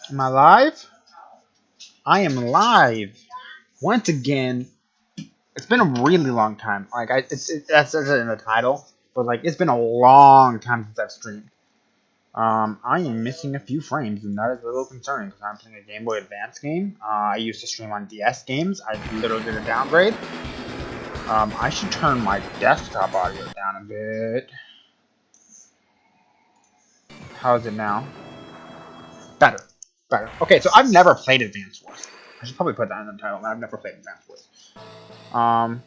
Am I live? I am live. Once again, it's been a really long time. Like that says it in the title, but like it's been a long time since I've streamed. I am missing a few frames, and that is a little concerning because I'm playing a Game Boy Advance game. I used to stream on DS games. I literally did a downgrade. I should turn my desktop audio down a bit. How is it now? Better. Better. Okay, so I've never played Advance Wars. I should probably put that in the title. I've never played Advance Wars. I'm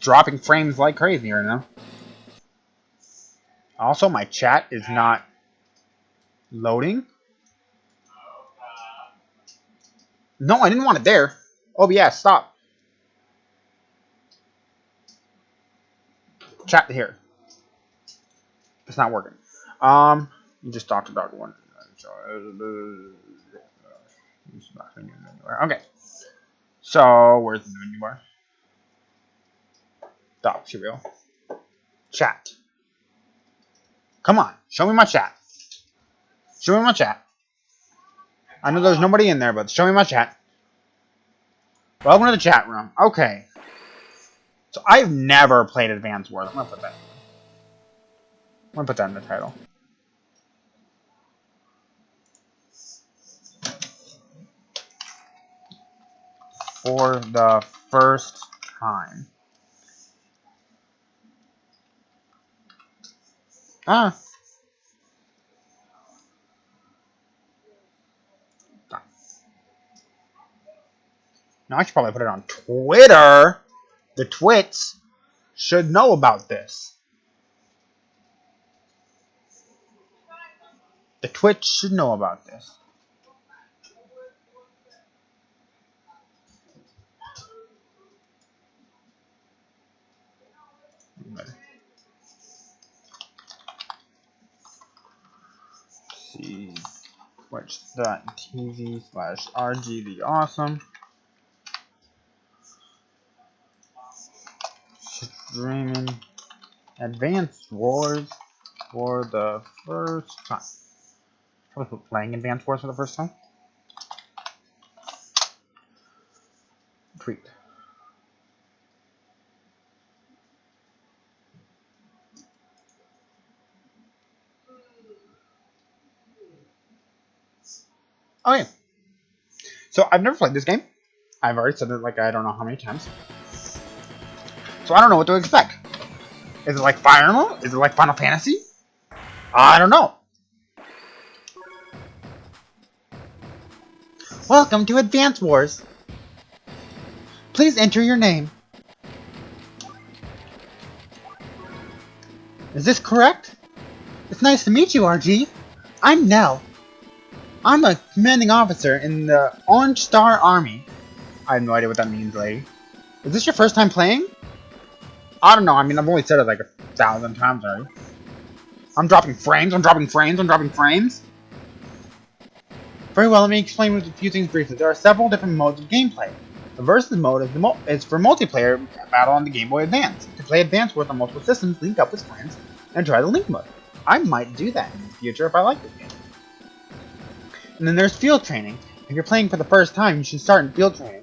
dropping frames like crazy right now. Also, my chat is not loading. No, I didn't want it there. OBS, stop. Chat here. It's not working. You just talked about one. Okay. So, where's the menu bar? Docs, here we go. Chat. Come on, show me my chat. Show me my chat. I know there's nobody in there, but show me my chat. Welcome to the chat room. Okay. So I've never played Advance Wars. I'm gonna put that in the title. For the first time. Ah. Now I should probably put it on Twitter. The twits should know about this. The twits should know about this. See twitch.tv/RG the awesome. Streaming Advance Wars for the first time. Probably playing Advance Wars for the first time. Tweet. Okay. So I've never played this game. I've already said it like I don't know how many times. So I don't know what to expect. Is it like Fire Emblem? Is it like Final Fantasy? I don't know. Welcome to Advance Wars. Please enter your name. Is this correct? It's nice to meet you, RG. I'm Nell. I'm a commanding officer in the Orange Star Army. I have no idea what that means, lady. Is this your first time playing? I don't know. I mean, I've only said it like 1,000 times already. I'm dropping frames. I'm dropping frames. I'm dropping frames. Very well, let me explain a few things briefly. There are several different modes of gameplay. The Versus mode is for multiplayer battle on the Game Boy Advance. To play Advance Wars on multiple systems, link up with friends and try the link mode. I might do that in the future if I like this game. And then there's field training. If you're playing for the first time, you should start in field training.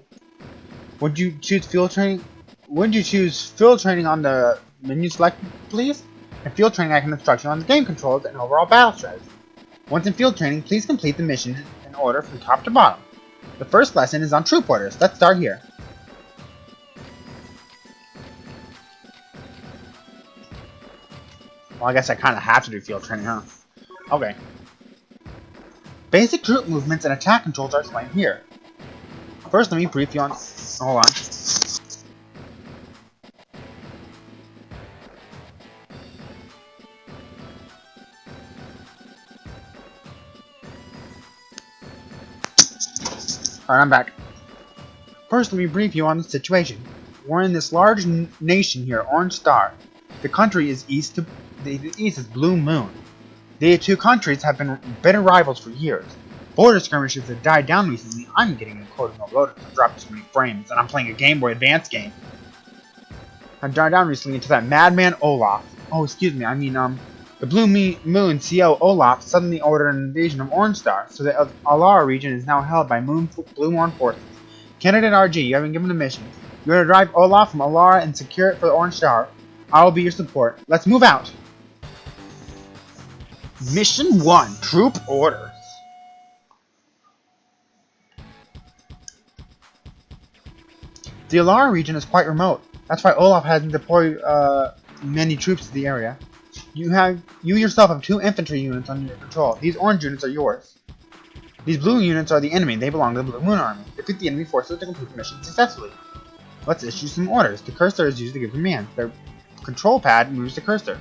Would you choose field training? Would you choose field training on the menu select, please? In field training, I can instruct you on the game controls and overall battle strategy. Once in field training, please complete the mission in order from top to bottom. The first lesson is on troop orders. Let's start here. Well, I guess I kind of have to do field training, huh? Okay. Basic troop movements and attack controls are explained here. First, let me brief you on... Hold on. Alright, I'm back. First, let me brief you on the situation. We're in this large nation here, Orange Star. The country is the east is Blue Moon. The two countries have been bitter rivals for years. Border skirmishes have died down recently. I'm getting a quote overloaded. I'm dropping so many frames, and I'm playing a Game Boy Advance game. I've died down recently into that madman Olaf. Oh, excuse me. I mean, The Blue Moon CO Olaf suddenly ordered an invasion of Orange Star, so the Alara region is now held by Blue Moon forces. Candidate RG, you have been given a mission. You are to drive Olaf from Alara and secure it for the Orange Star. I will be your support. Let's move out! Mission 1, Troop Orders. The Alara region is quite remote. That's why Olaf hasn't deployed many troops to the area. You yourself have 2 infantry units under your control. These orange units are yours. These blue units are the enemy. They belong to the Blue Moon Army. Defeat the enemy forces to complete the mission successfully. Let's issue some orders. The cursor is used to give commands. The control pad moves the cursor.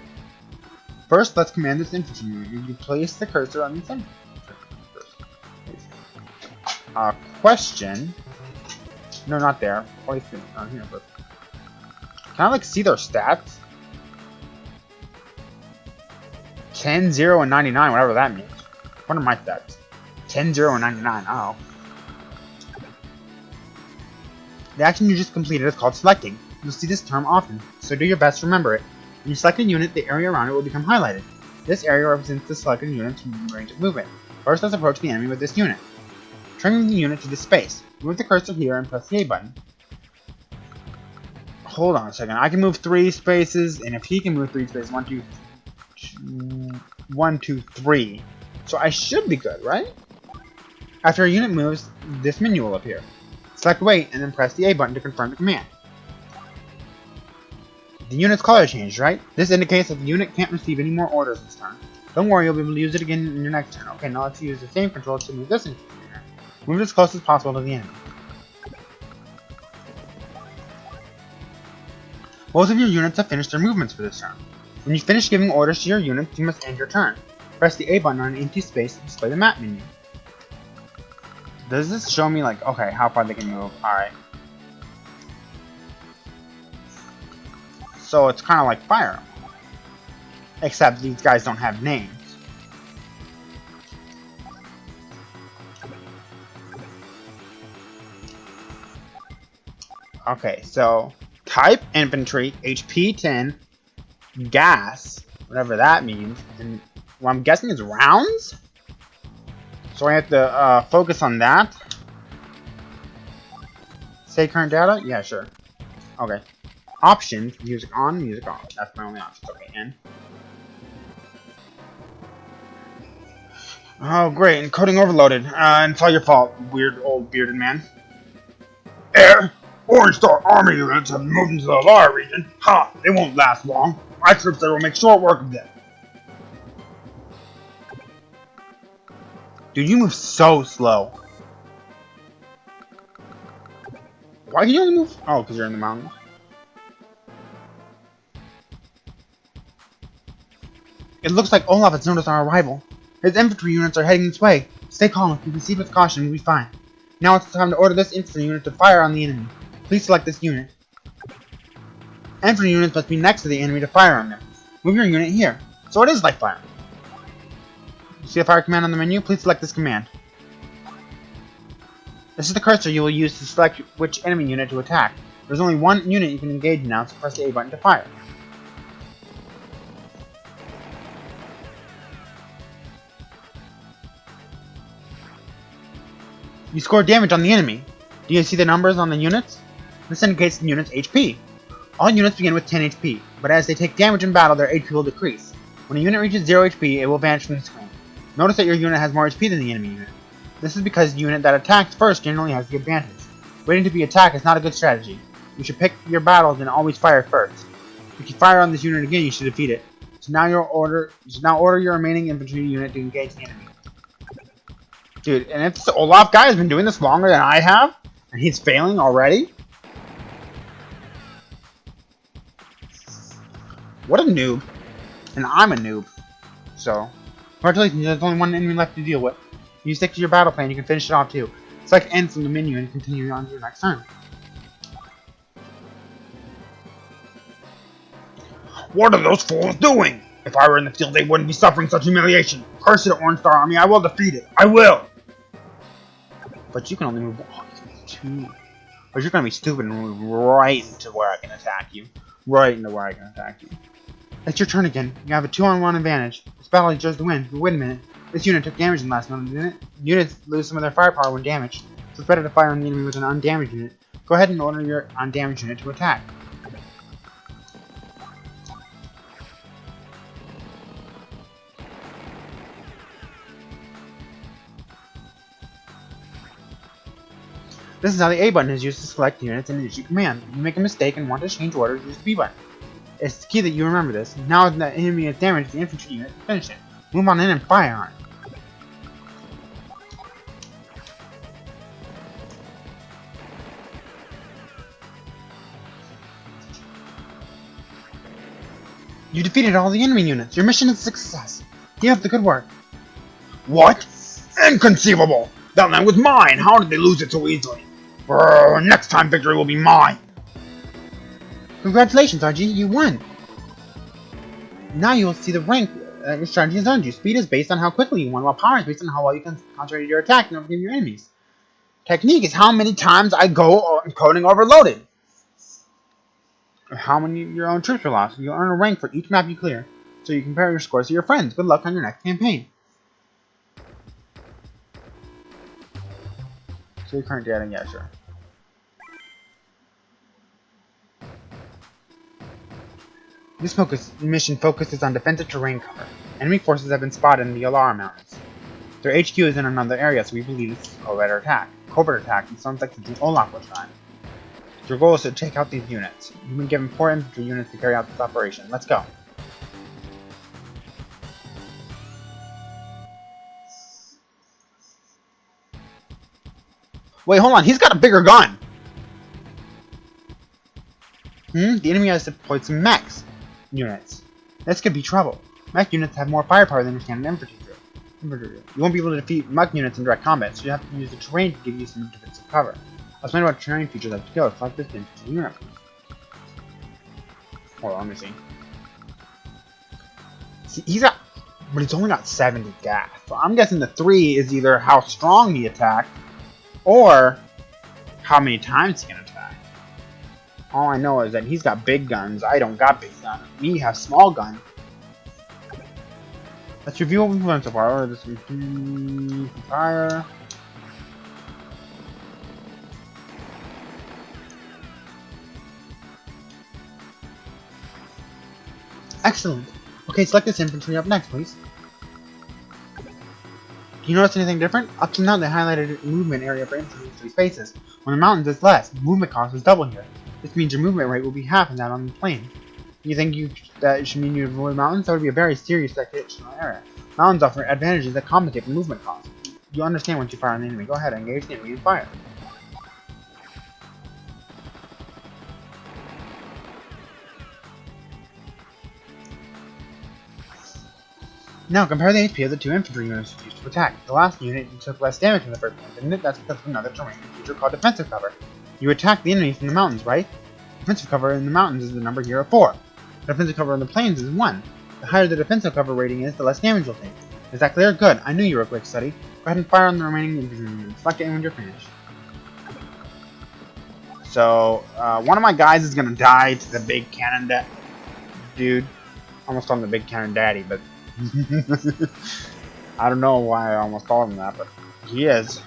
First, let's command this infantry unit. You place the cursor on the infantry. Question. No, not there. Place it on here, but can I like see their stats? 10, 0, and 99, whatever that means. What are my stats? 10, 0, and 99. Oh. The action you just completed is called selecting. You'll see this term often, so do your best to remember it. When you select a unit, the area around it will become highlighted. This area represents the selected unit's range of movement. First, let's approach the enemy with this unit. Turning the unit to this space. Move the cursor here and press the A button. Hold on a second. I can move 3 spaces, and if he can move 3 spaces, 1, 2, 3. So I should be good, right? After a unit moves, this menu will appear. Select wait, and then press the A button to confirm the command. The unit's color changed, right? This indicates that the unit can't receive any more orders this turn. Don't worry, you'll be able to use it again in your next turn. Okay, now let's use the same control to move this infantry unit. Move it as close as possible to the enemy. Most of your units have finished their movements for this turn. When you finish giving orders to your units, you must end your turn. Press the A button on an empty space to display the map menu. Does this show me, like, okay, how far they can move? Alright. So it's kind of like Fire Emblem. Except these guys don't have names. Okay, so type infantry, HP 10, gas, whatever that means, and what I'm guessing is rounds? So I have to focus on that. Say current data? Yeah, sure. Okay. Options, music on, music off. That's my only options. Okay, N. Oh, great. Encoding overloaded. And it's all your fault, weird old bearded man. Air! Orange Star Army units have moved into the Alara region. Ha! They won't last long. My troops there will make short work of them. Dude, you move so slow. Why can you only move? Oh, because you're in the mountains. It looks like Olaf has noticed our arrival. His infantry units are heading this way. Stay calm. If you proceed with caution, we'll be fine. Now it's time to order this infantry unit to fire on the enemy. Please select this unit. Infantry units must be next to the enemy to fire on them. Move your unit here. So it is like fire. See a fire command on the menu? Please select this command. This is the cursor you will use to select which enemy unit to attack. There's only one unit you can engage now, so press the A button to fire. You score damage on the enemy. Do you see the numbers on the units? This indicates the unit's HP. All units begin with 10 HP, but as they take damage in battle, their HP will decrease. When a unit reaches 0 HP, it will vanish from the screen. Notice that your unit has more HP than the enemy unit. This is because the unit that attacks first generally has the advantage. Waiting to be attacked is not a good strategy. You should pick your battles and always fire first. If you fire on this unit again, you should defeat it. So now you should now order your remaining infantry unit to engage the enemy. Dude, and if this Olaf guy has been doing this longer than I have, and he's failing already? What a noob. And I'm a noob. So, congratulations, there's only one enemy left to deal with. You stick to your battle plan, you can finish it off too. Select End from the menu and continue on to your next turn. What are those fools doing? If I were in the field, they wouldn't be suffering such humiliation. Curse it, Orange Star Army, I will defeat it. I will! But you can only move 2. But you're gonna be stupid and move right into where I can attack you. Right into where I can attack you. It's your turn again. You have a 2-on-1 advantage. This battle is yours to win. But wait a minute. This unit took damage in the last one, didn't it? Units lose some of their firepower when damaged, so it's better to fire on the enemy with an undamaged unit. Go ahead and order your undamaged unit to attack. This is how the A button is used to select units and issue command. If you make a mistake and want to change orders, use the B button. It's key that you remember this. Now that the enemy is damaged, the infantry unit can finish it. Move on in and fire on it. You defeated all the enemy units. Your mission is a success. Keep up the good work. What? Inconceivable! That land was mine! How did they lose it so easily? Next time victory will be mine! Congratulations, RG, you won! Now you will see the rank your strategy has earned you. Speed is based on how quickly you won, while power is based on how well you can concentrate your attack and overcome your enemies. Technique is how many times I go encoding overloaded. Or how many of your own troops are lost. You'll earn a rank for each map you clear, so you compare your scores to your friends. Good luck on your next campaign. So your current data, yeah, sure. This mission focuses on defensive terrain cover. Enemy forces have been spotted in the Alara Mountains. Their HQ is in another area, so we believe this is a covert attack, and sounds like the Olaf was trying. Your goal is to take out these units. You've been given 4 infantry units to carry out this operation. Let's go. Wait, hold on. He's got a bigger gun. The enemy has deployed some mechs units. This could be trouble. Mech units have more firepower than your standard infantry group. You won't be able to defeat mech units in direct combat, so you have to use the terrain to give you some defensive cover. I'll explain about terrain features as we go. Select this infantry unit. Hold on, let me see. See, but he's only got 70 gas. So I'm guessing the 3 is either how strong he attacked, or how many times he can attack. All I know is that he's got big guns. I don't got big guns. Me have small gun. Let's review what we've learned so far. This is fire. Excellent. Okay, select this infantry up next, please. Do you notice anything different? Up to now, they highlighted a movement area for infantry spaces. On the mountains, it's less. Movement cost is double here. This means your movement rate will be half of that on the plain. You think that should mean you avoid mountains? That would be a very serious situational area. Mountains offer advantages that compensate for movement costs. You understand once you fire on the enemy. Go ahead and engage the enemy and fire. Now compare the HP of the 2 infantry units used to attack. The last unit you took less damage from the first one, didn't it? That's because of another terrain feature called defensive cover. You attack the enemy from the mountains, right? Defensive cover in the mountains is the number here of 4. Defensive cover in the plains is 1. The higher the defensive cover rating is, the less damage you'll take. Is that clear? Good. I knew you were a quick study. Go ahead and fire on the remaining infantry units. Select it when you're finished. So, one of my guys is gonna die to the big cannon dude. Almost called him the big cannon daddy, but I don't know why I almost called him that, but he is.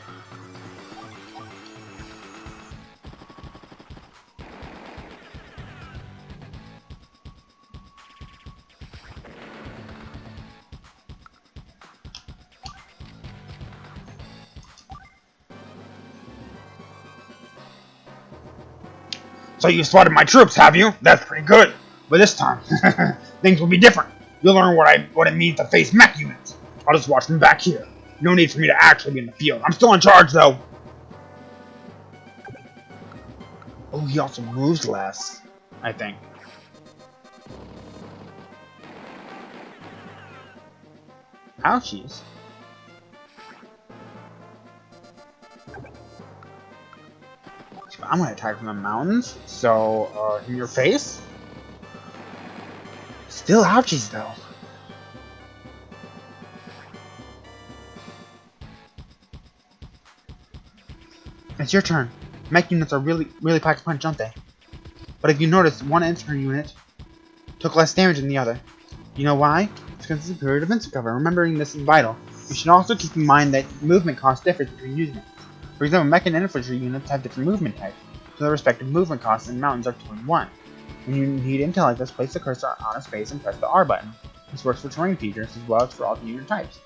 So you spotted my troops, have you? That's pretty good. But this time, things will be different. You'll learn what it means to face mech units. I'll just watch them back here. No need for me to actually be in the field. I'm still in charge, though. Oh, he also moves less, I think. Ouchies. I'm gonna attack from the mountains, so, in your face? Still ouchies, though. It's your turn. Mech units are really packed a punch, don't they? But if you notice, one infantry unit took less damage than the other. You know why? It's because it's a period of instant cover. Remembering this is vital. You should also keep in mind that movement cost differs between units. For example, mech and infantry units have different movement types, so their respective movement costs in mountains are 2 and 1. When you need intel like this, place the cursor on a space and press the R button. This works for terrain features as well as for all the unit types.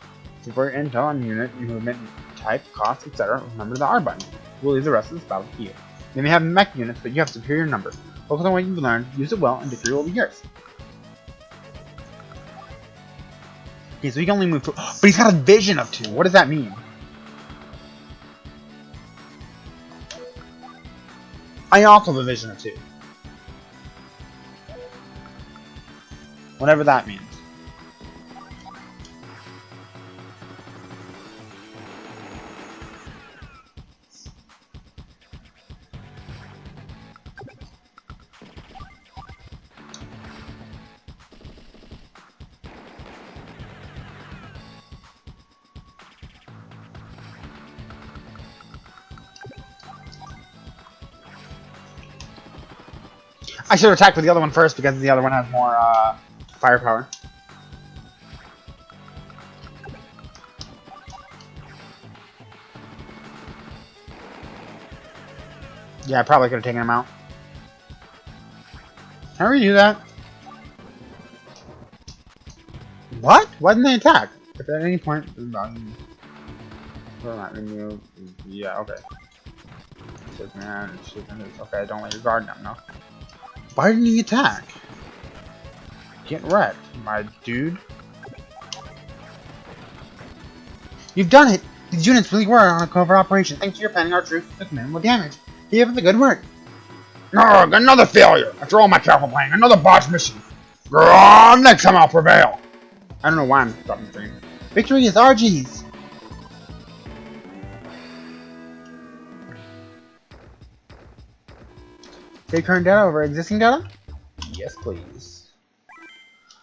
So for intel on unit, movement, type, cost, etc., remember the R button. We'll leave the rest of the battle to you. They may have mech units, but you have superior numbers. Focus on what you've learned, use it well, and victory will be yours. Okay, so he can only move 2, but he's got a vision of 2. What does that mean? I also have a vision of 2. Whatever that means. I should have attacked with the other one first because the other one has more firepower. Yeah, I probably could have taken him out. How do we do that? What? Why didn't they attack? If at any point... Yeah, okay. Okay, don't let your guard down, no. Why didn't he attack? Get wrecked, my dude. You've done it! These units really were on a covert operation. Thanks to your planning, our troops took minimal damage. Keep up the good work. Ugh, another failure! After all my careful planning, another botched mission! Grrr, next time I'll prevail! I don't know why I'm stopping the stream. Victory is RG's! Save current data over existing data? Yes, please.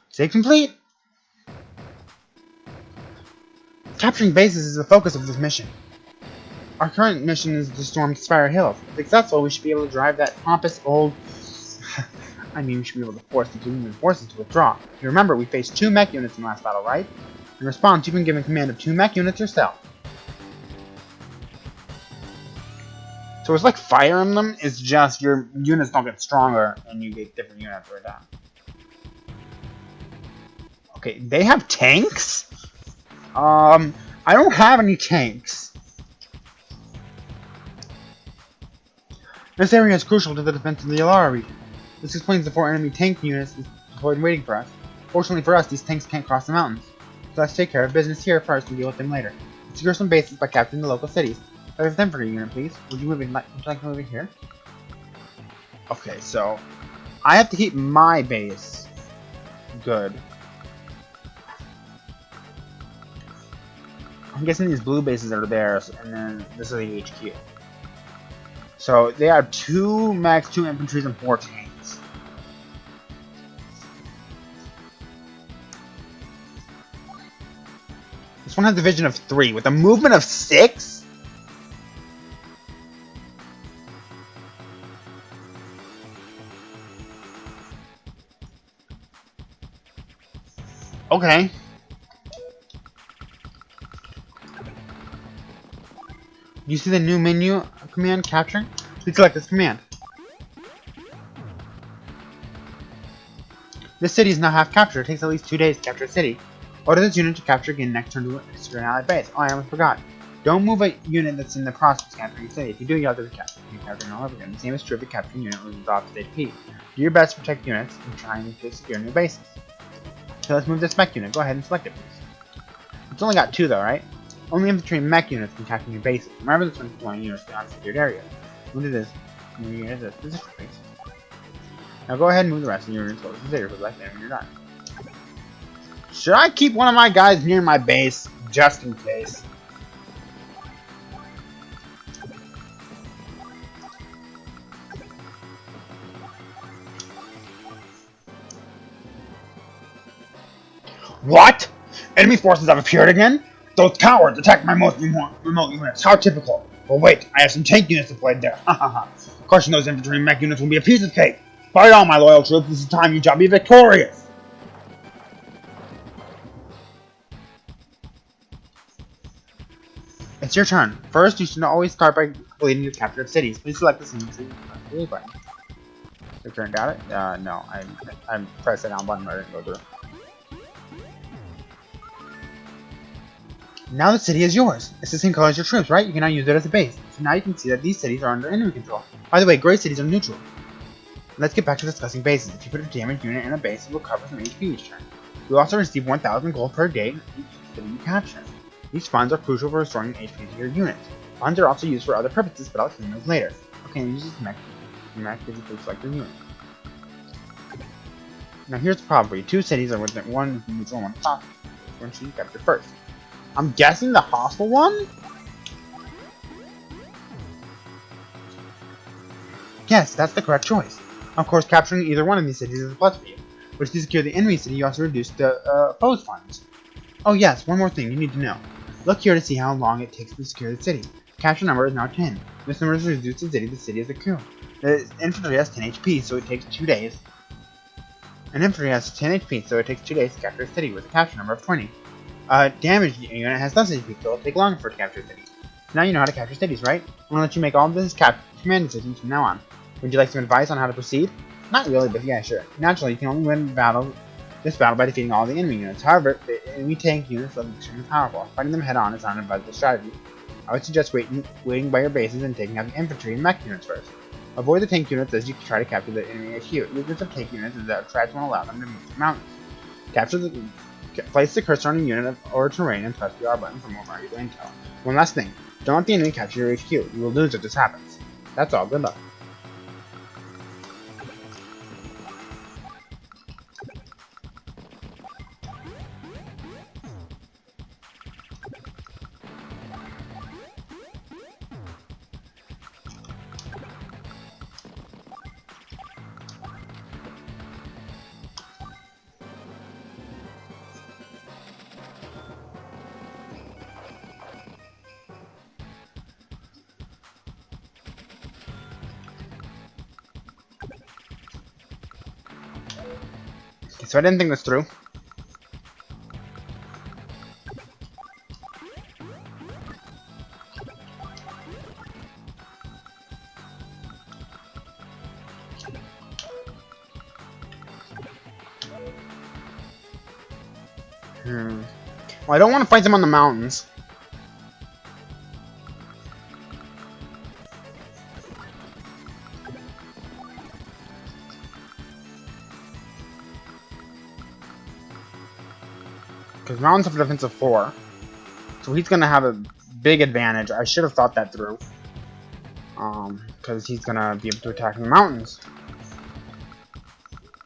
Save complete! Capturing bases is the focus of this mission. Our current mission is to storm Spire Hills. If successful, we should be able to drive that pompous old... I mean, we should be able to force the Union forces to withdraw. You remember, we faced 2 mech units in the last battle, right? In response, you've been given command of 2 mech units yourself. So it's like Fire Emblem, it's just your units don't get stronger and you get different units right down. Okay, they have tanks? I don't have any tanks. This area is crucial to the defense of the Alara region. This explains the 4 enemy tank units deployed and waiting for us. Fortunately for us, these tanks can't cross the mountains. So let's take care of business here first and deal with them later. Secure some bases by capturing the local cities. There's them for your unit, please. Would you like to move in here? Okay, so I have to keep my base good. I'm guessing these blue bases are theirs, and then this is the HQ. So they have 2 mechs, 2 infantries, and 4 tanks. This one has a vision of 3 with a movement of 6. Okay. You see the new menu command capturing? Please select this command. This city is now half captured. It takes at least 2 days to capture a city. Order this unit to capture again next turn to an allied base. Oh, I almost forgot. Don't move a unit that's in the process of capturing a city. If you do, you have to recapture it all over again. The same is true if a capturing unit loses off stage P. Do your best to protect units and trying to secure new bases. So let's move this mech unit. Go ahead and select it, please. It's only got 2 though, right? Only infantry and mech units can capture new bases. Remember this one's 20 units to unsecured areas. Move to this. Move to this position, please. Now go ahead and move the rest of your units close to 0 like that when you're done. Should I keep one of my guys near my base just in case? What? Enemy forces have appeared again? Those cowards attacked my most remote units. How typical. But wait, I have some tank units deployed there. Crushing those infantry and mech units will be a piece of cake. Fight on, my loyal troops. This is the time you shall be victorious. It's your turn. First, you should always start by completing your capture of cities. Please select the city button. Your turn, got it? No, I pressed the down button, but I didn't go through. Now the city is yours. It's the same color as your troops, right? You can now use it as a base. So now you can see that these cities are under enemy control. By the way, gray cities are neutral. Let's get back to discussing bases. If you put a damaged unit in a base, it will recover some HP each turn. You also receive 1,000 gold per day for each city you capture. These funds are crucial for restoring HP to your units. Funds are also used for other purposes, but I'll explain those later. Okay, use this mech. Mech gives you select your unit. Now here's the problem for you. Two cities are within one neutral and one hostile. One should you capture first? I'm guessing the hostile one? Yes, that's the correct choice. Of course, capturing either one of these cities is a plus for you. But if you secure the enemy city, you also reduce the foe's funds. Oh yes, one more thing you need to know. Look here to see how long it takes to secure the city. The capture number is now 10. This number is reduced to the city is a coup. The infantry has 10 HP, so it takes 2 days. An infantry has 10 HP, so it takes 2 days to capture a city with a capture number of 20. A damaged unit has less HP, so it'll take longer for it to capture a city. Now you know how to capture cities, right? I'm gonna let you make all of this command decisions from now on. Would you like some advice on how to proceed? Not really, but yeah, sure. Naturally, you can only win this battle by defeating all the enemy units. However, the enemy tank units are extremely powerful. Fighting them head-on is not an advisable strategy. I would suggest waiting by your bases and taking out the infantry and mech units first. Avoid the tank units as you try to capture the enemy HQ. Use of tank units is that try to allow them to move to mountains. Place the cursor on a unit or terrain and press the R button for more valuable intel. One last thing, don't let the enemy capture your HQ. You will lose if this happens. That's all, good luck. So I didn't think this through. Well, I don't want to fight them on the mountains. Because mountains have a defense of 4. So he's going to have a big advantage. I should have thought that through. Because he's going to be able to attack the mountains.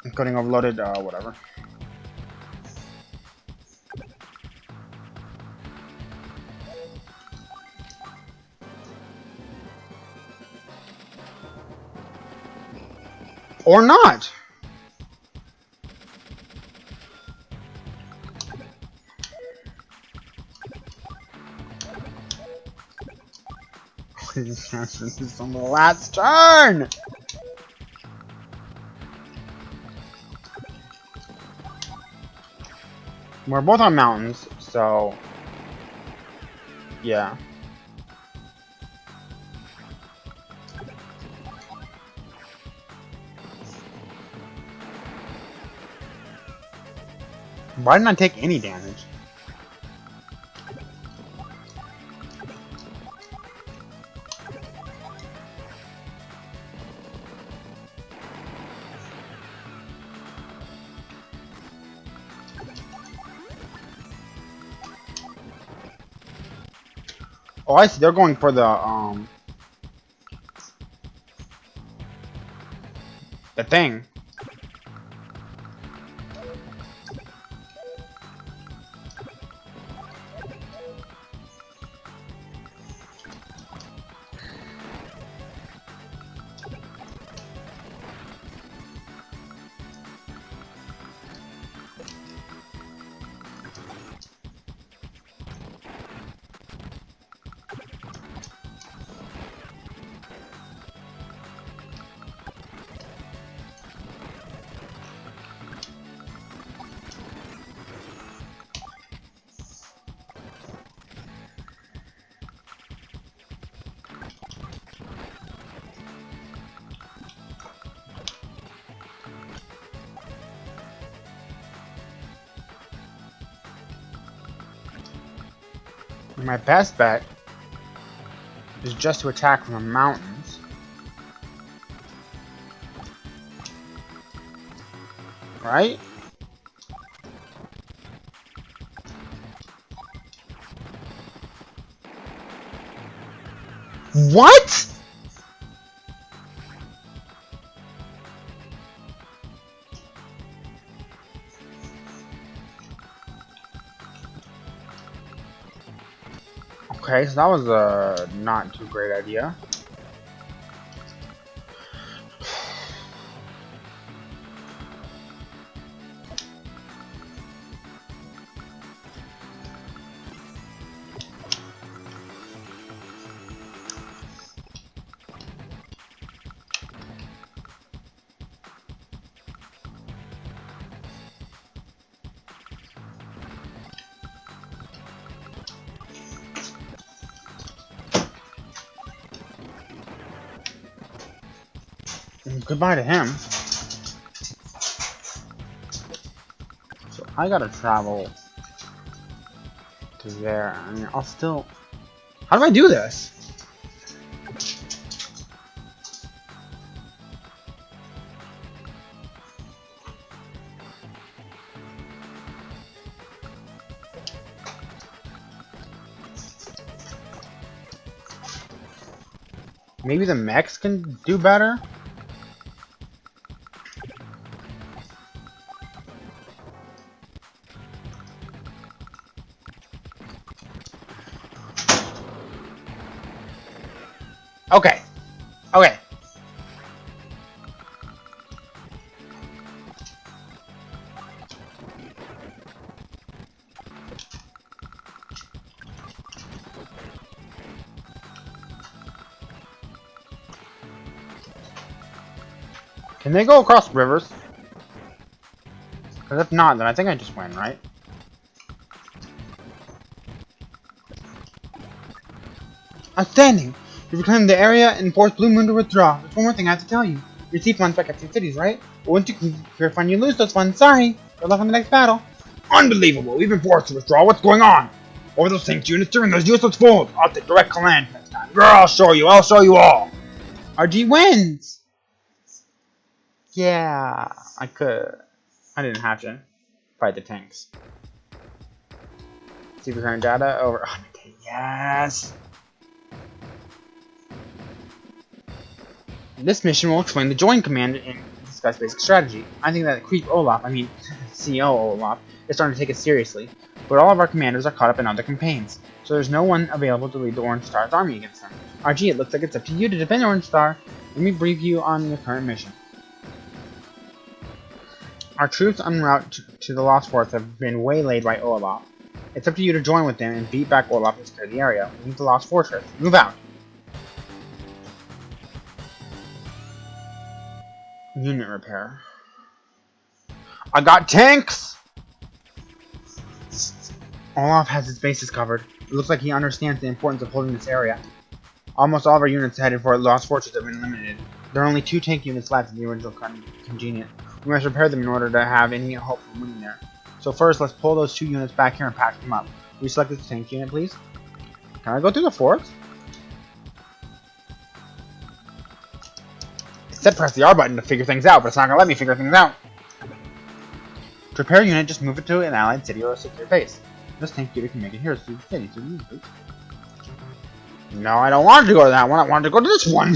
Including overloaded, whatever. Or not! This is on the last turn! We're both on mountains, so... yeah. Why didn't I take any damage? Oh, I see. They're going for the thing. My best bet is just to attack from the mountains. Right? What?! Okay, so that was a not too great idea. Goodbye to him. So I gotta travel to there. I mean, I'll still... How do I do this? Maybe the mechs can do better? Okay. Okay. Can they go across rivers? Because if not, then I think I just win, right? Outstanding! You've reclaimed the area and forced Blue Moon to withdraw. There's one more thing I have to tell you. You receive funds back at the cities, right? But once you clear fund, you lose those funds. Sorry! Good luck on the next battle. Unbelievable! We've been forced to withdraw. What's going on? Over those tank units during those useless fools. I'll take direct command next time. Girl, I'll show you. I'll show you all. RG wins! Yeah, I could. I didn't have to fight the tanks. See the current data over. Oh, yes! This mission will explain the join command and discuss basic strategy. I think that Creep Olaf, I mean CEO Olaf, is starting to take it seriously, but all of our commanders are caught up in other campaigns, so there's no one available to lead the Orange Star's army against them. RG, it looks like it's up to you to defend Orange Star. Let me brief you on your current mission. Our troops en route to the Lost Forest have been waylaid by Olaf. It's up to you to join with them and beat back Olaf and secure the area. Leave the Lost Fortress. Move out. Unit repair. I got tanks! Olaf has his bases covered. It looks like he understands the importance of holding this area. Almost all of our units headed for Lost Fortress have been eliminated. There are only 2 tank units left in the original contingent. We must repair them in order to have any hope of winning there. So first, let's pull those 2 units back here and pack them up. Will you select this tank unit, please? Can I go through the forest? It said press the R button to figure things out, but it's not gonna let me figure things out. To repair a unit, just move it to an allied city or a secure base. This tank unit can make it here to the city, so use it. No, I don't want to go to that one. I want to go to this one.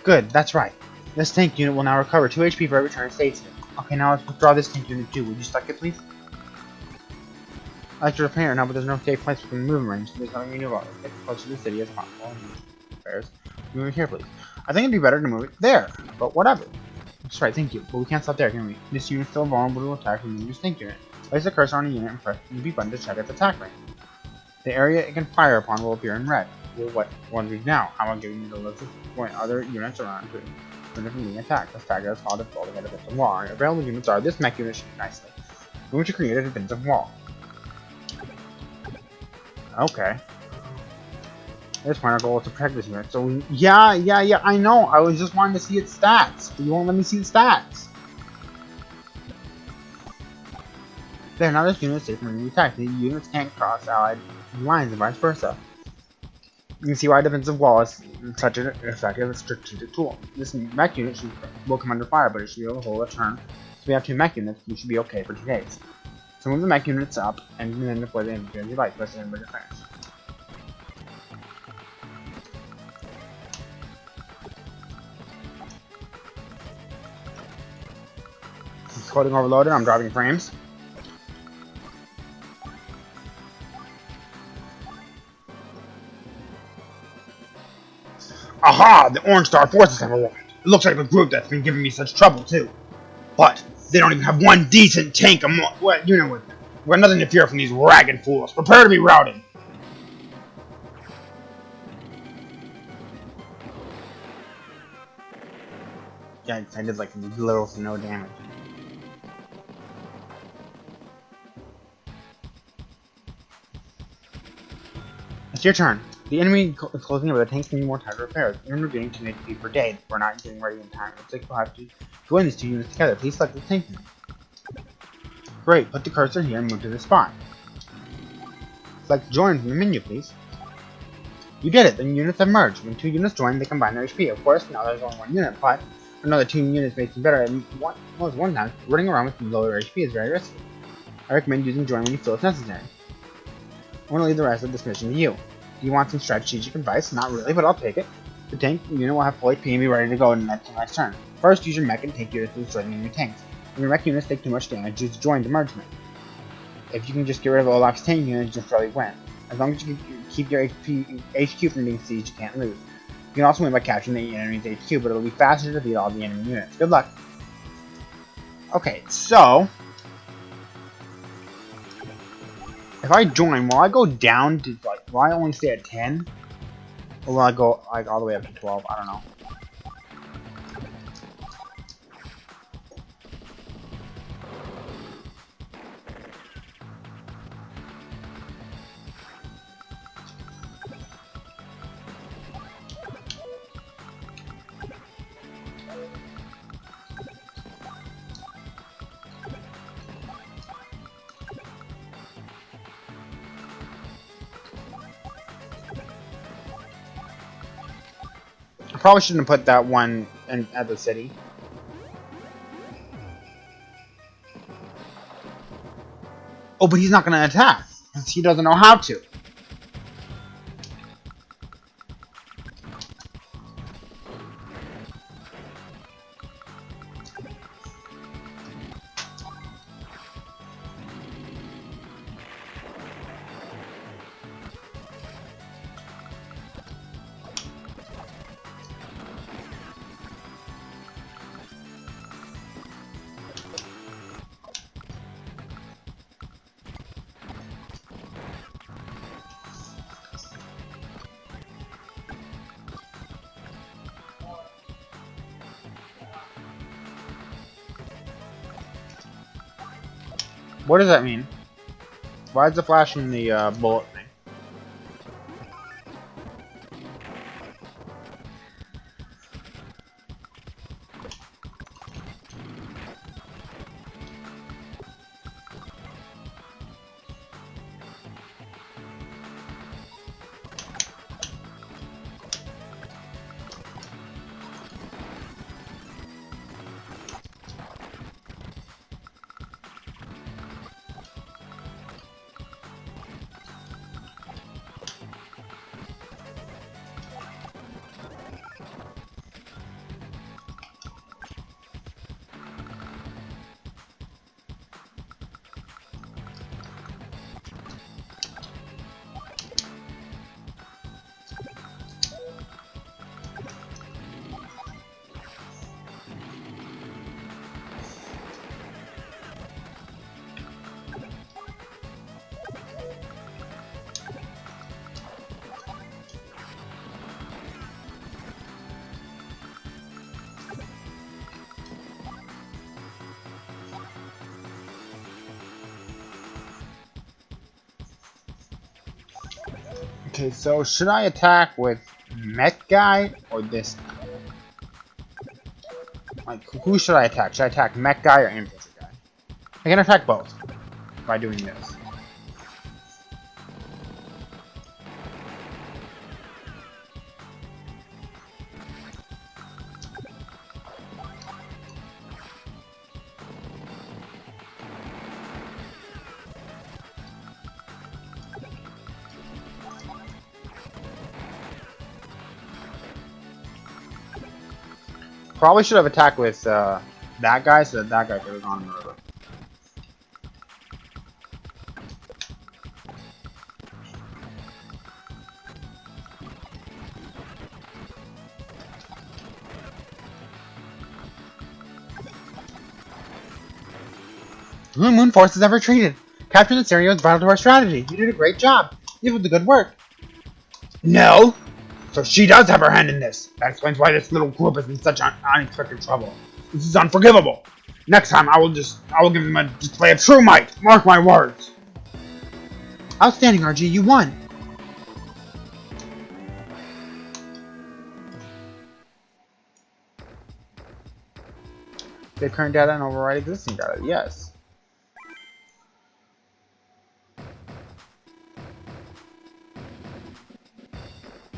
Good, that's right. This tank unit will now recover 2 HP for every turn it stays here. Okay, now let's withdraw this tank unit too. Would you select it, please? I'd like to repair now, but there's no safe place within the movement range, so there's nothing we can do about it. Get close to the city as possible. Repairs. Move it here, please. I think it'd be better to move it there, but whatever. That's right, thank you. But we can't stop there, can we? This unit's still vulnerable to attack from the new tank unit. Place the cursor on a unit and press the B button to check its attack range. The area it can fire upon will appear in red. What do we do now? How about giving you the list of point other units around to prevent from being attacked? This target is called building a defensive wall. Our available units are this mech unit shooting nicely. We want to create a defensive wall. Okay. At this point, our goal is to protect this unit. So, yeah, I know. I was just wanting to see its stats, but you won't let me see the stats. There, now this unit is safe from enemy attack. The units can't cross allied lines and vice versa. You can see why a defensive wall is such an effective strategic tool. This mech unit will come under fire, but it should be able to hold a turn. So we have 2 mech units, we should be okay for 2 days. So move the mech units up, and then deploy the infantry as you like, let's end with defense. It's coding overloaded, I'm driving frames. Aha! The Orange Star forces have arrived. It looks like the group that's been giving me such trouble, too. But they don't even have one decent tank what you know with them. We're nothing to fear from these ragged fools. Prepare to be routed. Yeah, I did like little to no damage. It's your turn. The enemy is closing in, but the tanks need more time to repair. You're getting 10 HP per day. We're not getting ready in time. Looks like we'll have to join these 2 units together. Please select the tank unit. Great, put the cursor here and move to the spot. Select join from the menu, please. You did it, the units have merged. When 2 units join, they combine their HP. Of course, now there's only 1 unit, but another 2 units makes it better. And one time, running around with lower HP is very risky. I recommend using join when you feel it's necessary. I want to leave the rest of this mission to you. Do you want some strategic advice? Not really, but I'll take it. The tank unit will have full HP and be ready to go in the next turn. First, use your mech and tank units to destroy the enemy tanks. When your mech units take too much damage, use join to merge them. If you can just get rid of Olaf's tank units, just really win. As long as you can keep your HQ from being sieged, you can't lose. You can also win by capturing the enemy's HQ, but it'll be faster to defeat all the enemy units. Good luck. Okay, so if I join, will I go down to like? Will I only stay at 10, or will I go like all the way up to 12? I don't know. I probably shouldn't have put that one in at the city. Oh, but he's not going to attack because he doesn't know how to. What does that mean? Why is it flashing the bullet thing? Okay, so should I attack with mech guy or this guy? Like, who should I attack? Should I attack mech guy or infantry guy? I can attack both. by doing this. Probably should have attacked with that guy so that guy could have gone in the river. Blue Moon forces have retreated. Capturing this area is vital to our strategy. You did a great job. You did the good work. No? So she does have her hand in this. That explains why this little group is in such unexpected trouble. This is unforgivable. Next time I will give them a display of true might. Mark my words. Outstanding, RG. You won. Save current data and override existing data. Yes.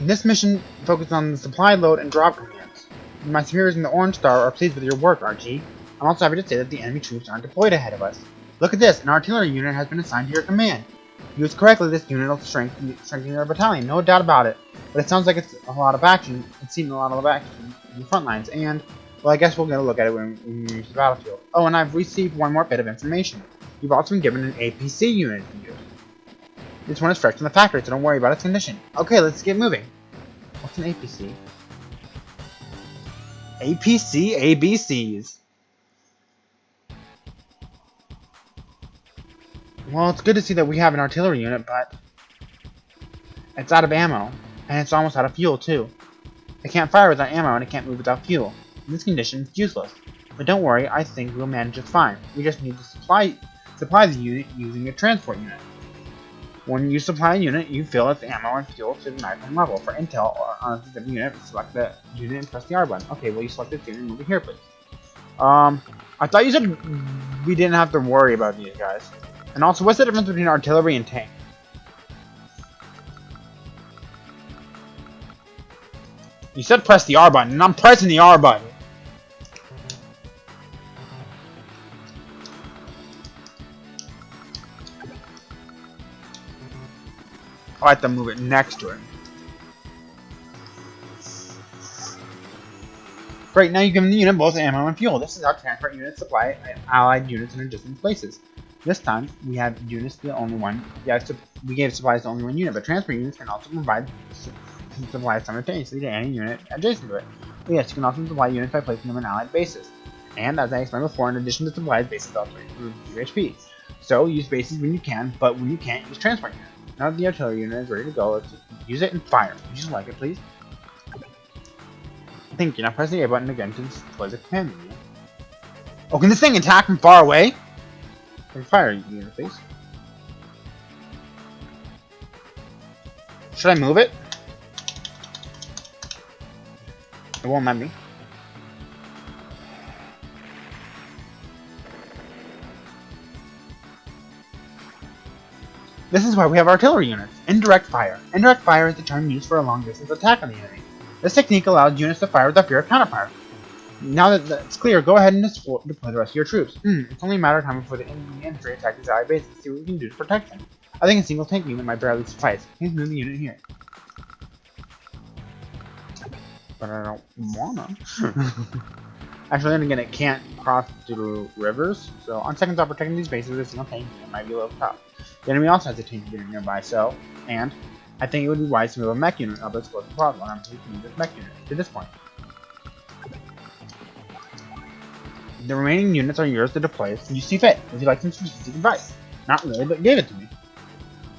This mission focuses on the supply load and drop commands. My superiors in the Orange Star are pleased with your work, RG. I'm also happy to say that the enemy troops aren't deployed ahead of us. Look at this, an artillery unit has been assigned to your command. Used correctly, this unit will strengthen your battalion, no doubt about it. But it sounds like it's a lot of action. It's seen a lot of action in the front lines, and, well, I guess we'll get a look at it when we reach the battlefield. Oh, and I've received one more bit of information. You've also been given an APC unit to use. This one is fresh from the factory, so don't worry about its condition. Okay, let's get moving. What's an APC? APC ABCs. Well, it's good to see that we have an artillery unit, but it's out of ammo, and it's almost out of fuel, too. It can't fire without ammo, and it can't move without fuel. In this condition, it's useless. But don't worry, I think we'll manage just fine. We just need to supply the unit using a transport unit. When you supply a unit, you fill its ammo and fuel to the maximum level. For intel or on a specific unit, select the unit and press the R button. Okay, well you select this unit and move it here, please. I thought you said we didn't have to worry about these guys. And also, what's the difference between artillery and tank? You said press the R button, and I'm pressing the R button. I like to move it next to it. Great, now you've given the unit both ammo and fuel. This is how transport units supply allied units in distant places. This time, we have units the only one. Yeah, we gave supplies to only one unit, but transport units can also provide supplies simultaneously to any unit adjacent to it. But yes, you can also supply units by placing them on allied bases. And as I explained before, in addition to supplies, bases also improve UHP. So use bases when you can, but when you can't, use transport units. Now that the artillery unit is ready to go, let's use it and fire. Would you like it, please? Thank you. Now press the A button again to display the command menu. Oh, can this thing attack from far away? Fire unit, please. Should I move it? It won't let me. This is why we have artillery units. Indirect fire. Indirect fire is the term used for a long-distance attack on the enemy. This technique allows units to fire without fear of counterfire. Now that that's clear, go ahead and deploy the rest of your troops. It's only a matter of time before the enemy infantry attack these allied bases. See what we can do to protect them. I think a single tank unit might barely suffice. Please move the unit here. But I don't wanna. Actually, then again, it can't cross through rivers. So on second thought, protecting these bases with a single tank unit might be a little tough. The enemy also has a tank unit nearby, so, and I think it would be wise to move a mech unit up as close as possible, and I'm pleased to move this mech unit to this point. The remaining units are yours to deploy as you see fit. Would you like some strategic advice? Not really, but give it to me.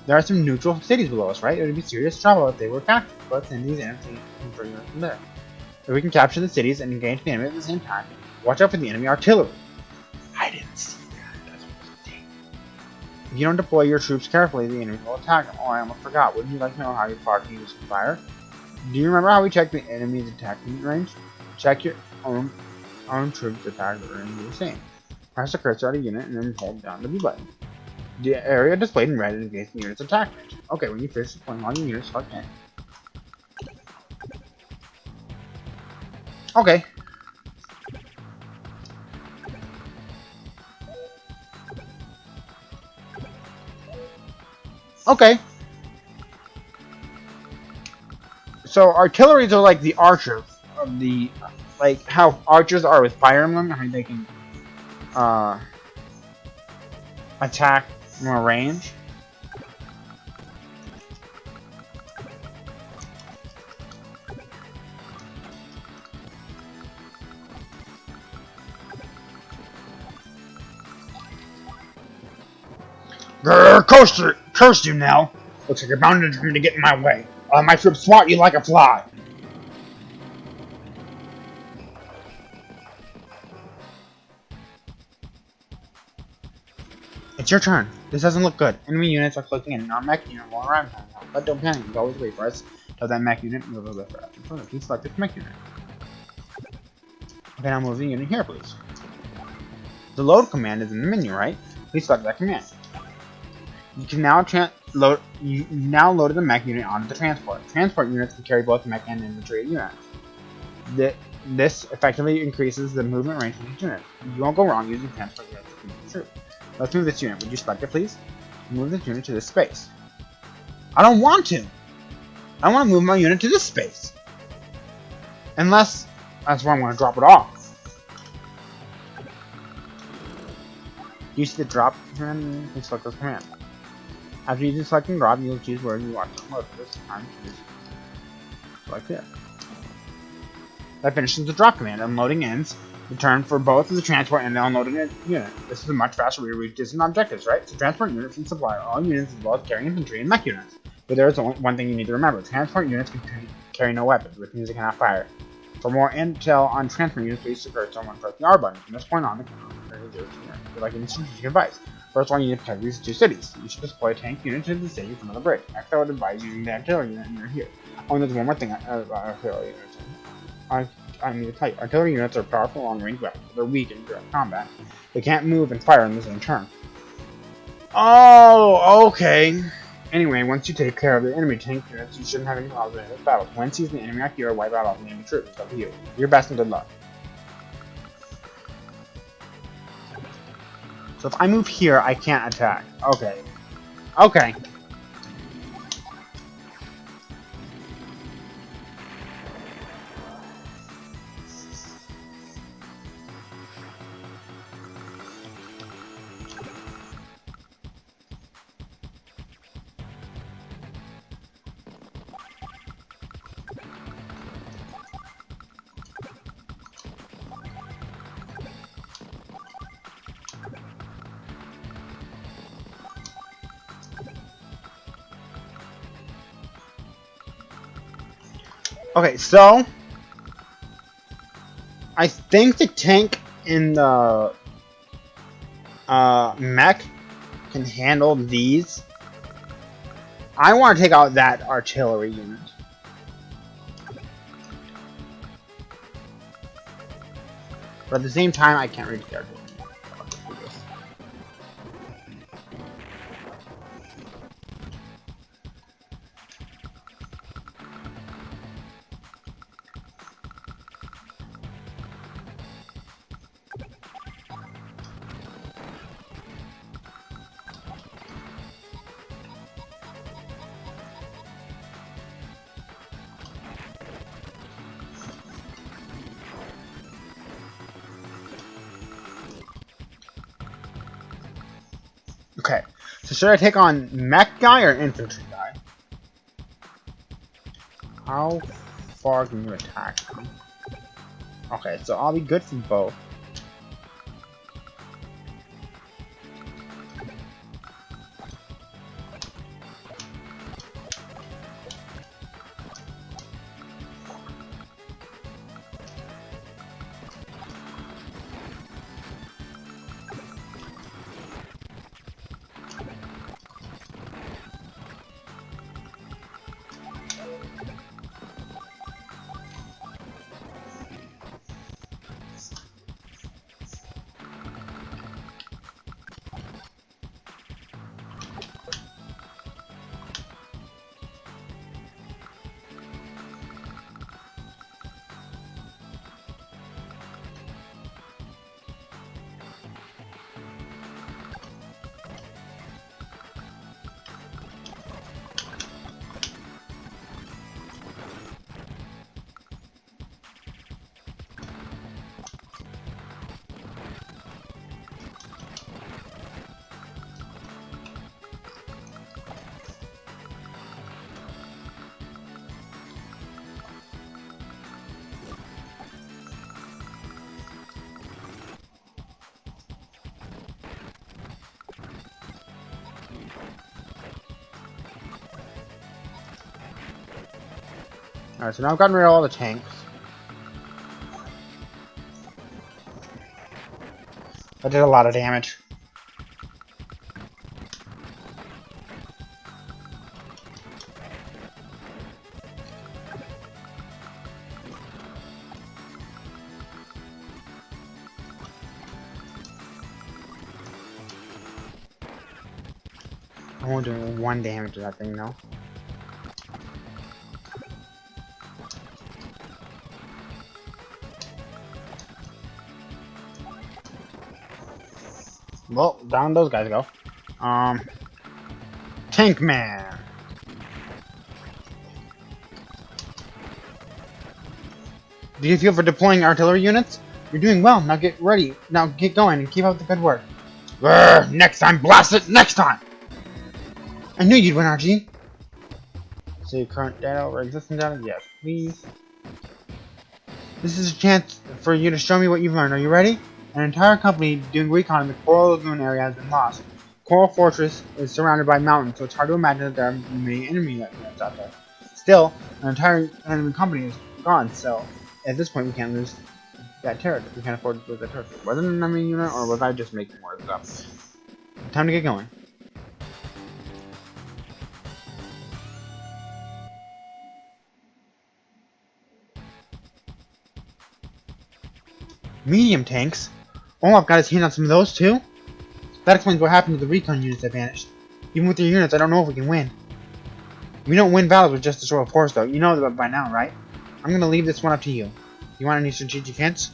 There are some neutral cities below us, right? It would be serious trouble if they were captured. Let's send these in and bring them from there. If we can capture the cities and engage the enemy at the same time, watch out for the enemy artillery. I didn't see that. That's what I think. If you don't deploy your troops carefully, the enemy will attack them. Oh, I almost forgot. Wouldn't you like to know how you far can use fire? Do you remember how we checked the enemy's attack range? Check your own troops attack range the same. Press the cursor at a unit and then hold down the B button. The area displayed in red indicates the unit's attack range. Okay, when you finish deploying all your units, start tank. Okay. Okay. So artilleries are like the archers of the, like how archers are with Fire Emblem, how they can attack from a range. Grrr, curse you, Nell. Looks like you're bound and determined to get in my way. My troops swat you like a fly. It's your turn. This doesn't look good. Enemy units are clicking in. Our mech unit will arrive now. But don't panic. You always wait for us. Tell that mech unit move a little bit further. Please select this mech unit. Okay, now move the unit here, please. The load command is in the menu, right? Please select that command. You can now load. You now loaded the mech unit onto the transport. Transport units can carry both mech and infantry units. This effectively increases the movement range of each unit. You won't go wrong using transport units to move the troop. Let's move this unit. Would you select it, please? Move this unit to this space. I don't want to. I want to move my unit to this space. Unless that's where I'm going to drop it off. You see the drop command? Please select this command. After using selecting drop, you'll choose where you want to load. This time, choose select here. That finishes the drop command. Unloading ends. Return for both the transport and the unloading unit. This is a much faster way to reach distant objectives, right? So transport units can supply all units as well as carrying infantry and mech units. But there is only one thing you need to remember. Transport units can carry no weapons, which means they cannot fire. For more intel on transport units, please search someone press the R button. From this point on, the counter is like an strategic advice. First one, you need to protect these two cities. You should deploy a tank unit to the city from the bridge. Next, I would advise using the artillery unit near here. Oh, and there's one more thing about artillery units. I need to tell you, artillery units are powerful long-range weapons, but they're weak in direct combat. They can't move and fire in the same turn. Oh, okay. Anyway, once you take care of the enemy tank units, you shouldn't have any problems in this battle. Once you see the enemy like you, wipe out all the enemy troops. It's up to you. Your best and good luck. So if I move here, I can't attack. Okay. Okay. Okay, so I think the tank in the mech can handle these. I want to take out that artillery unit. But at the same time, I can't reach the artillery unit. Okay, so should I take on mech guy or infantry guy? How far can you attack me? Okay, so I'll be good for both. Alright, so now I've gotten rid of all the tanks. That did a lot of damage. I'm only doing 1 damage to that thing now. Well, down those guys go. Tank Man. Do you feel for deploying artillery units? You're doing well. Now get ready. Now get going and keep up the good work. Grr, next time, blast it, next time! I knew you'd win, RG. So your current data over existing data? Yes, please. This is a chance for you to show me what you've learned. Are you ready? An entire company doing recon in the Coral Lagoon area has been lost. Coral Fortress is surrounded by mountains, so it's hard to imagine that there are many enemy units out there. Still, an entire enemy company is gone, so at this point we can't lose that territory. We can't afford to lose that territory. Was it an enemy unit, or was I just making words up? Time to get going. Medium tanks? Olaf got his hand on some of those too? That explains what happened to the recon units that vanished. Even with your units, I don't know if we can win. We don't win battles with just a show of force, though. You know that by now, right? I'm gonna leave this one up to you. You want any strategic hints?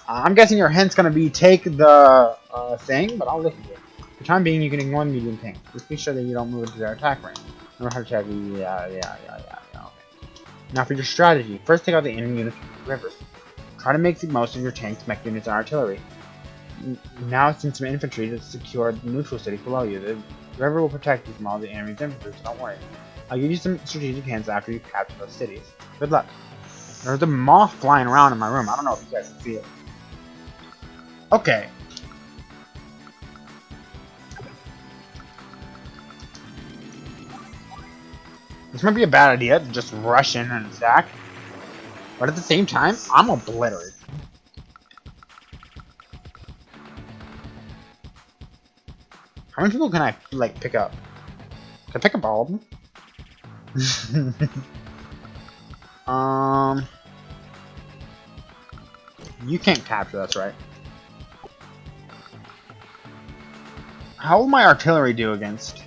I'm guessing your hint's gonna be take the thing, but I'll listen to it. For the time being, you can ignore the medium tank. Just be sure that you don't move into their attack range. Remember how to attack? Okay. Now for your strategy. First, take out the enemy units from the rivers. Try to make the most of your tanks, mech units, and artillery. Now send some infantry to secure the neutral city below you. The river will protect you from all the enemy's infantry, so don't worry. I'll give you some strategic hints after you capture those cities. Good luck. There's a moth flying around in my room. I don't know if you guys can see it. Okay. This might be a bad idea to just rush in and attack. But at the same time, I'm obliterated. How many people can I, like, pick up? Can I pick up all of them? You can't capture, that's right. How will my artillery do against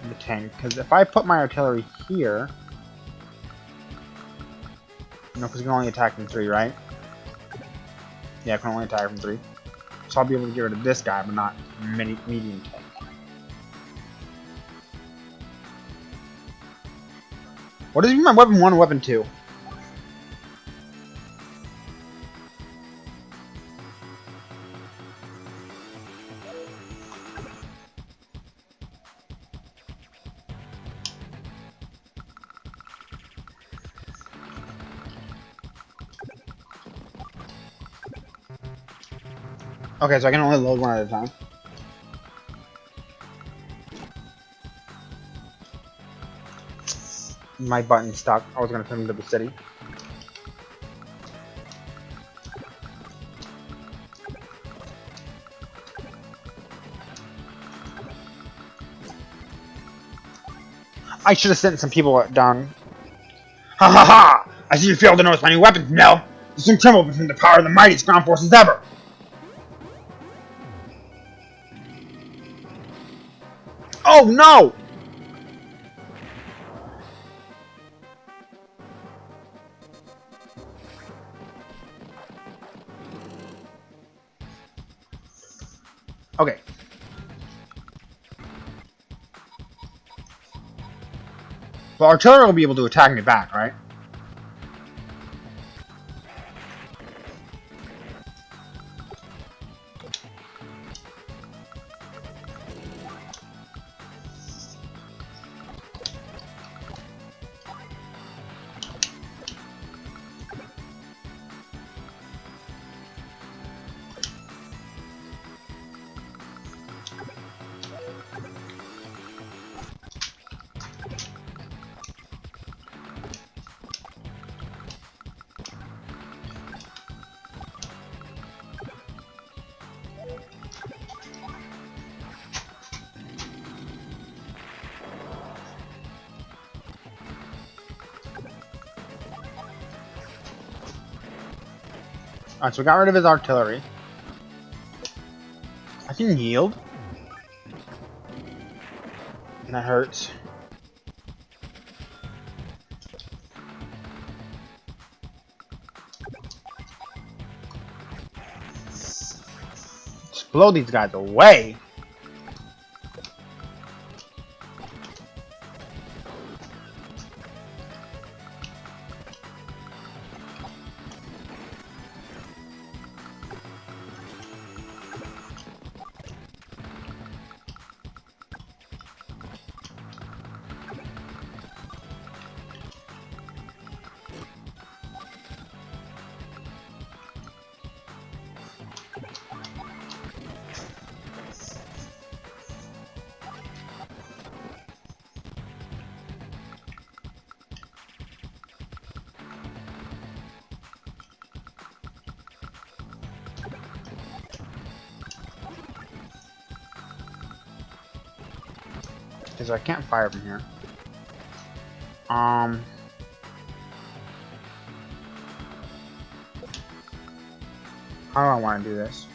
the tank? Because if I put my artillery here... No, because you can only attack from 3, right? Yeah, I can only attack from 3. So I'll be able to get rid of this guy, but not medium tank. What is my weapon 1 and weapon 2? Okay, so I can only load one at a time. My button stuck. I was gonna put him to the city. I should have sent some people down. Ha ha ha! I see you failed to notice my new weapons, Nell! There's some tremble between the power of the mightiest ground forces ever! Oh no! Okay. Well, artillery will be able to attack me back, right? Alright, so we got rid of his artillery. I can yield. And that hurts. Just blow these guys away. Because I can't fire from here. How do I want to do this?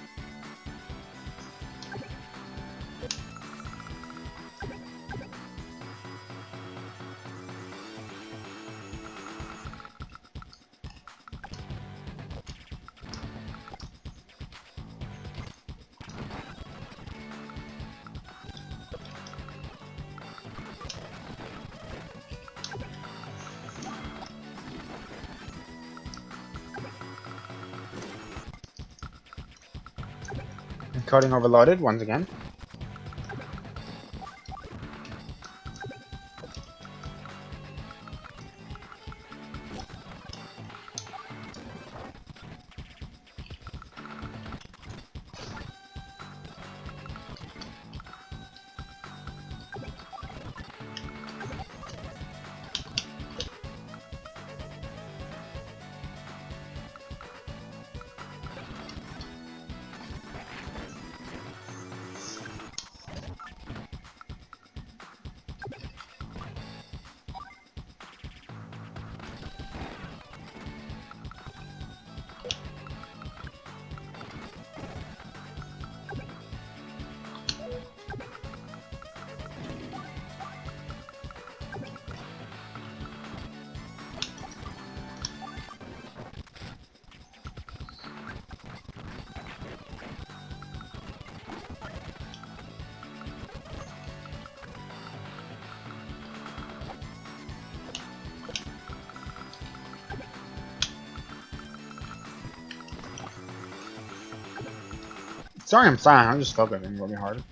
Coding overloaded once again. Sorry I'm silent, I'm just focusing really hard.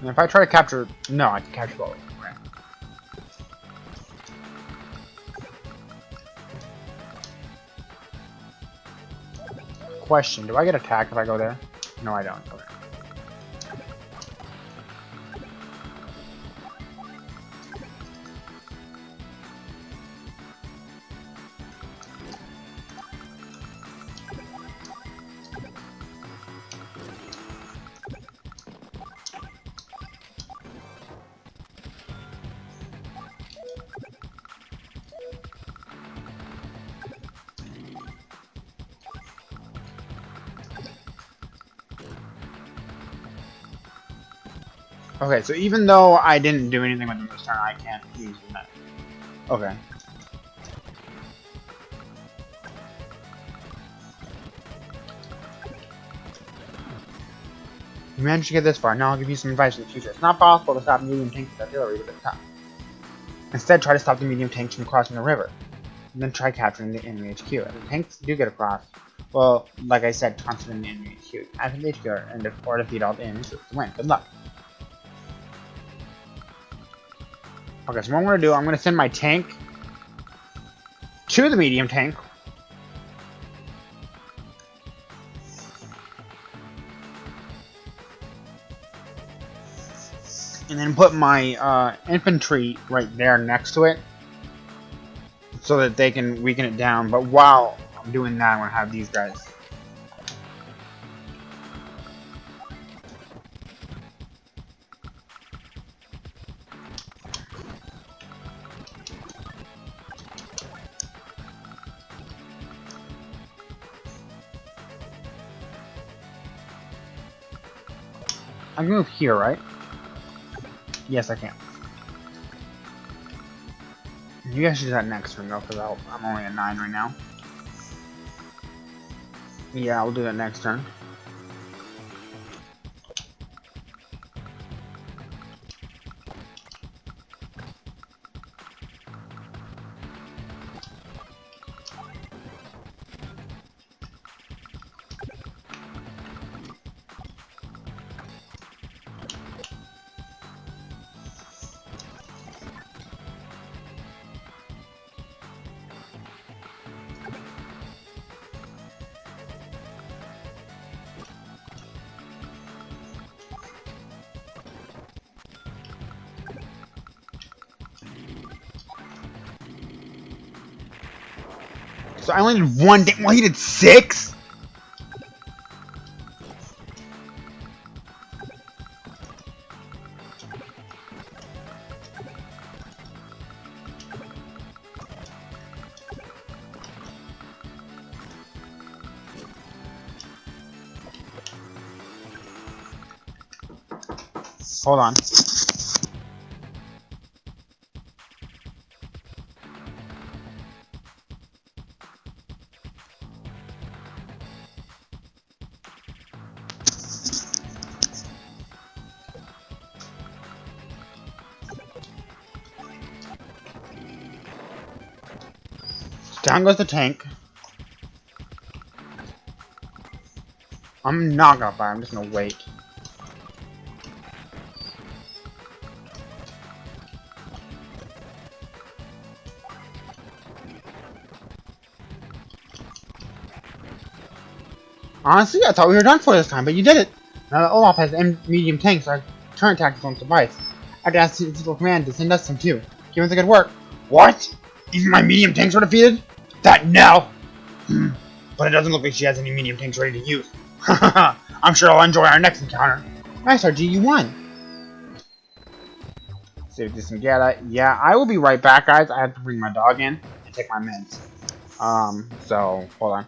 And if I try to capture... No, I can capture both. Right. Question, do I get attacked if I go there? No, I don't. Okay. Okay, so even though I didn't do anything with them this turn, I can't use the net. Okay. You managed to get this far, now I'll give you some advice for the future. It's not possible to stop medium tanks with artillery with a top. Instead, try to stop the medium tanks from crossing the river. And then try capturing the enemy HQ. If the tanks do get across, well, like I said, concentrate on the enemy HQ. Capture the HQ and or defeat all the enemies to win. Good luck. Okay, so what I'm going to do, I'm going to send my tank to the medium tank. and then put my infantry right there next to it, so that they can weaken it down. But while I'm doing that, I'm gonna have these guys. I can move here, right? Yes, I can. You guys should do that next turn, though, because I'm only at 9 right now. Yeah, I'll do that next turn. So I only did 1 damage. Well, he did 6? Hold on. Down goes the tank. I'm not gonna fire, I'm just gonna wait. Honestly, I thought we were done for this time, but you did it! Now that Olaf has medium tanks, our turret tactics won't suffice. I have to ask the Central Command to send us some too. Keep up the good work. What? Even my medium tanks were defeated? That Nell? But it doesn't look like she has any medium tanks ready to use. I'm sure I'll enjoy our next encounter. Nice, RG, you won! Save this and get it. Yeah, I will be right back, guys. I have to bring my dog in and take my meds. So, hold on.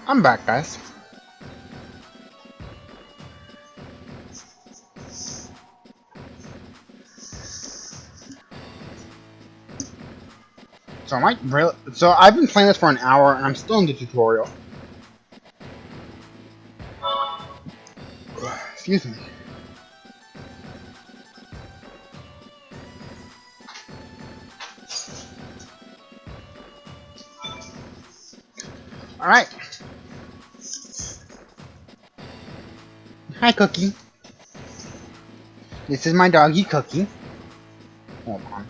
I'm back, guys. So I've been playing this for an hour and I'm still in the tutorial. Excuse me. Alright. Hi, Cookie. This is my doggy, Cookie. Hold on.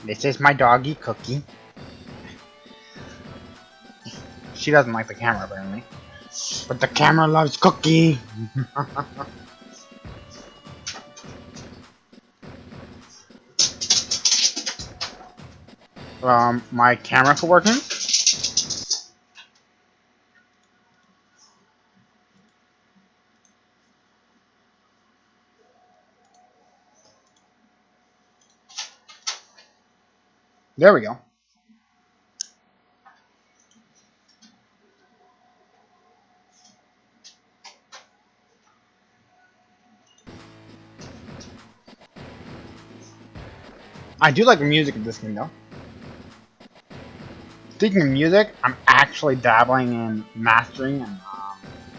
This is my doggy, Cookie. She doesn't like the camera, apparently. But the camera loves Cookie! My camera for working? There we go. I do like the music of this game, though. Speaking of music, I'm actually dabbling in mastering and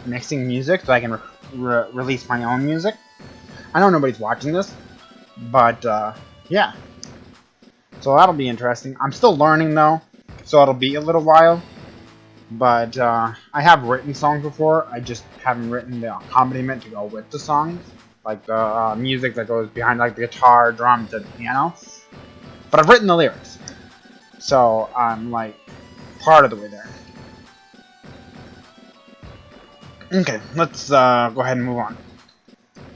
mixing music so I can release my own music. I know nobody's watching this, but yeah. So that'll be interesting. I'm still learning though, so it'll be a little while. But I have written songs before, I just haven't written the accompaniment to go with the songs. Like the music that goes behind like the guitar, drums, and piano. But I've written the lyrics. So I'm like part of the way there. Okay, let's go ahead and move on.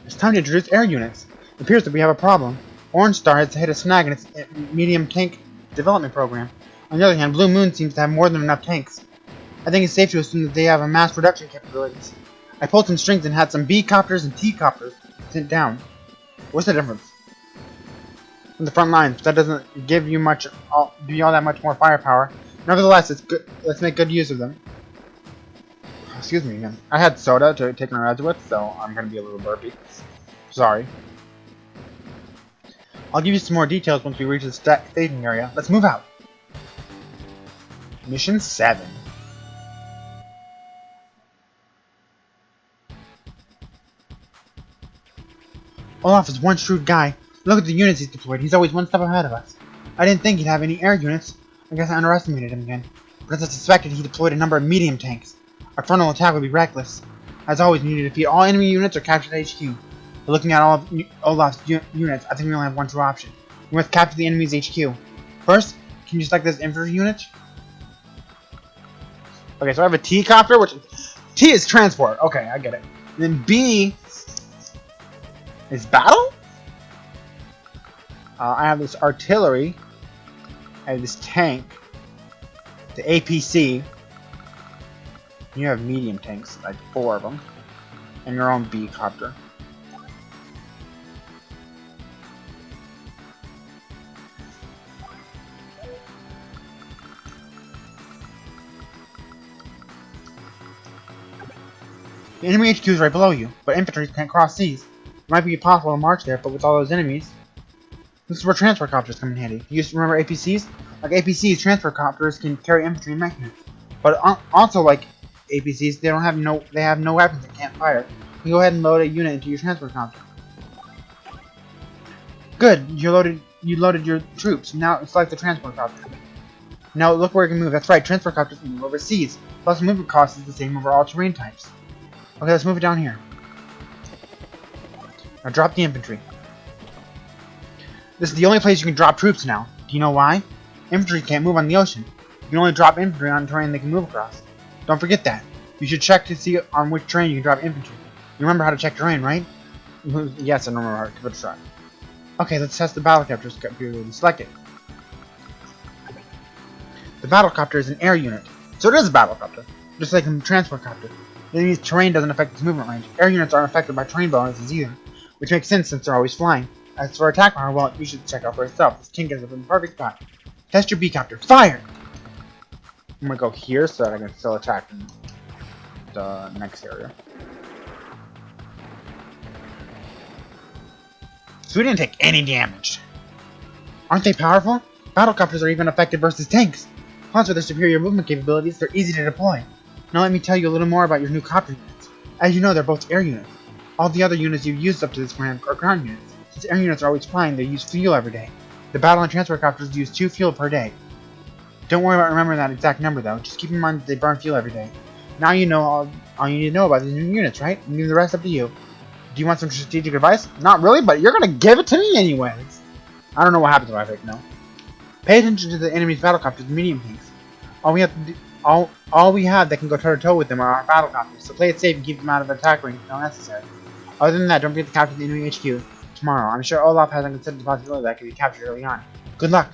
It's time to introduce air units. It appears that we have a problem. Orange Star has hit a snag in its medium tank development program. On the other hand, Blue Moon seems to have more than enough tanks. I think it's safe to assume that they have a mass production capabilities. I pulled some strings and had some B-copters and T-copters sent down. What's the difference? From the front lines, that doesn't give you much, do you all that much more firepower. Nevertheless, it's good. Let's make good use of them. Excuse me again. I had soda to take my meds with, so I'm gonna be a little burpy. Sorry. I'll give you some more details once we reach the staging area. Let's move out. Mission 7. Olaf is one shrewd guy. Look at the units he's deployed. He's always one step ahead of us. I didn't think he'd have any air units. I guess I underestimated him again. But as I suspected, he deployed a number of medium tanks. Our frontal attack would be reckless. As always, we need to defeat all enemy units or capture the HQ. But looking at all of Olaf's units, I think we only have one true option. We must capture the enemy's HQ. First, can you select this infantry unit? Okay, so I have a T-copter, which... T is transport. Okay, I get it. And then B is battle? I have this artillery. I have this tank. The APC. You have medium tanks, like 4 of them. And your own B-copter. The enemy HQ is right below you, but infantry can't cross seas. It might be possible to march there, but with all those enemies... This is where transport copters come in handy. You used to remember APCs? Like APCs, transport copters can carry infantry and mech units. But also like APCs, they have no weapons that can't fire. You go ahead and load a unit into your transport copter. Good, you loaded your troops. Now select the transport copter. Now look where it can move. That's right, transport copters can move overseas. Plus movement cost is the same over all terrain types. Okay, let's move it down here. Now drop the infantry. This is the only place you can drop troops now. Do you know why? Infantry can't move on the ocean. You can only drop infantry on terrain they can move across. Don't forget that. You should check to see on which terrain you can drop infantry. You remember how to check terrain, right? Yes, I remember how to give it a try. Okay, let's test the battlecopter. Select it. The battlecopter is an air unit, so it is a battlecopter, just like a transport copter. The enemy's terrain doesn't affect its movement range. Air units aren't affected by terrain bonuses either, which makes sense since they're always flying. As for attack power, well, you should check out for yourself. This tank is in the perfect spot. Test your B-copter. Fire! I'm gonna go here so that I can still attack the next area. So we didn't take any damage. Aren't they powerful? Battlecopters are even effective versus tanks. Plus, with their superior movement capabilities, they're easy to deploy. Now let me tell you a little more about your new copter units. As you know, they're both air units. All the other units you've used up to this point are ground units. Since air units are always flying, they use fuel every day. The battle and transport copters use 2 fuel per day. Don't worry about remembering that exact number though, just keep in mind that they burn fuel every day. Now you know all you need to know about these new units, right? And leave the rest up to you. Do you want some strategic advice? Not really, but you're gonna give it to me anyways. I don't know what happens if I pick no. Pay attention to the enemy's battlecopters and medium tanks. All we have that can go toe to toe with them are our battlecopters, so play it safe and keep them out of attack range if necessary. Other than that, don't forget to capture the enemy HQ tomorrow. I'm sure Olaf hasn't considered the possibility that could be captured early on. Good luck!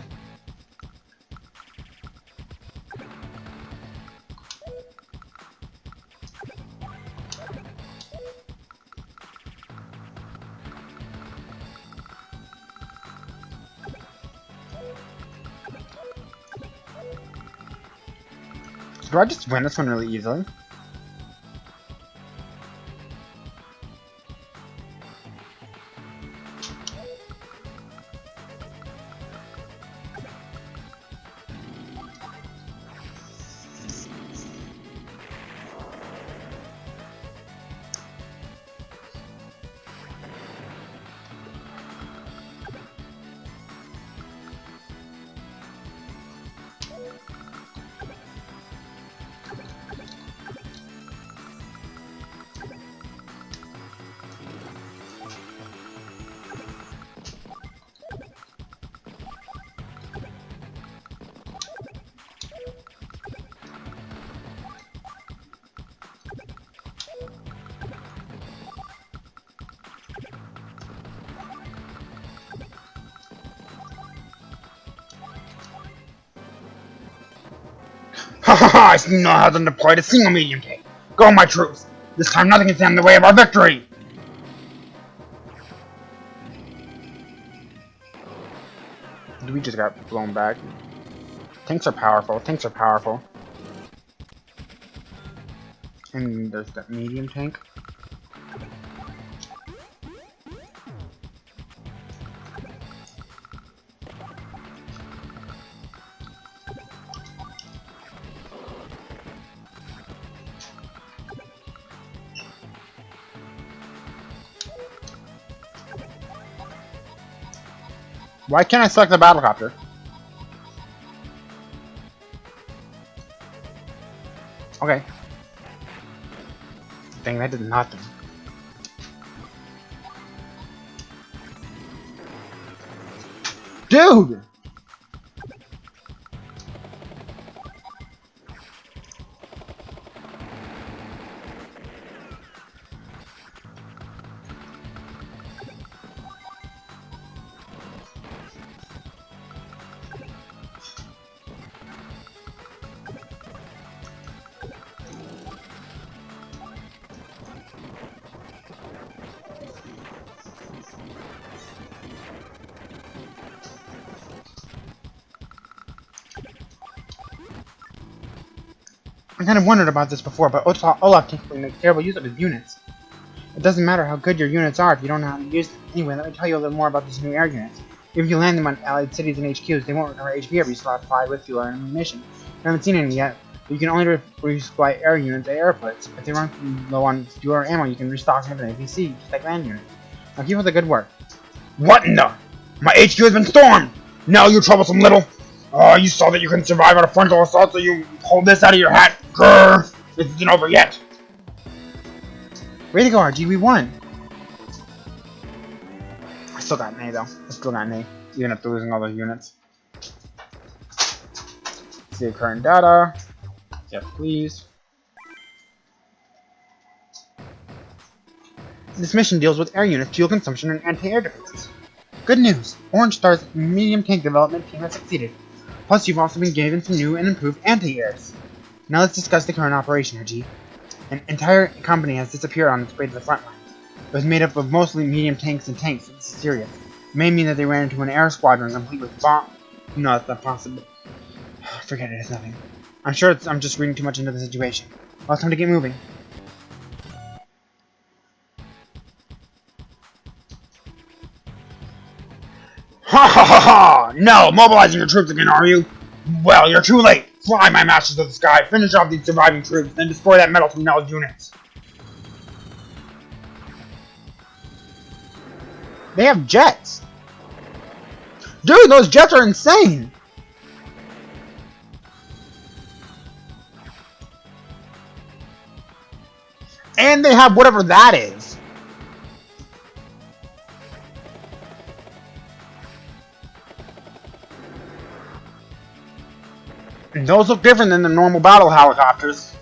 Do I just win this one really easily? Ha ha ha! I still know how to deploy a single medium tank. Go, my troops! This time nothing can stand in the way of our victory! We just got blown back. Tanks are powerful. Tanks are powerful. And there's that medium tank. Why can't I select the battlecopter? Okay. Dang, that did nothing. Dude! I kind of wondered about this before, but Olaf typically makes terrible use of his units. It doesn't matter how good your units are if you don't know how to use them. Anyway, let me tell you a little more about these new air units. If you land them on allied cities and HQs, they won't recover HP every slot supplied with fuel and ammunition. I haven't seen any yet, but you can only resupply air units at airports. If they run low on fuel or ammo, you can restock them with an APC, just like land units. Now keep up the good work. What in the? My HQ has been stormed! Now, you troublesome little! Oh, you saw that you couldn't survive on a frontal assault, so you pulled this out of your hat? Grrr! This isn't over yet! Way to go, RG, we won! I still got an A though. I still got an A, even after losing all those units. See the current data. Yes, please. This mission deals with air units, fuel consumption, and anti-air defenses. Good news! Orange Star's medium tank development team has succeeded. Plus, you've also been given some new and improved anti-airs. Now let's discuss the current operation, RG. An entire company has disappeared on its way to the front line. It was made up of mostly medium tanks and tanks. This is serious. It may mean that they ran into an air squadron complete with bomb. No, it's not possible. Forget it, it's nothing. I'm sure I'm just reading too much into the situation. Well, it's time to get moving. Ha ha ha ha! No, mobilizing your troops again, are you? Well, you're too late. Fly, my masters of the sky. Finish off these surviving troops, then destroy that metal to Nell's units. They have jets! Dude, those jets are insane! And they have whatever that is. And those look different than the normal battle helicopters.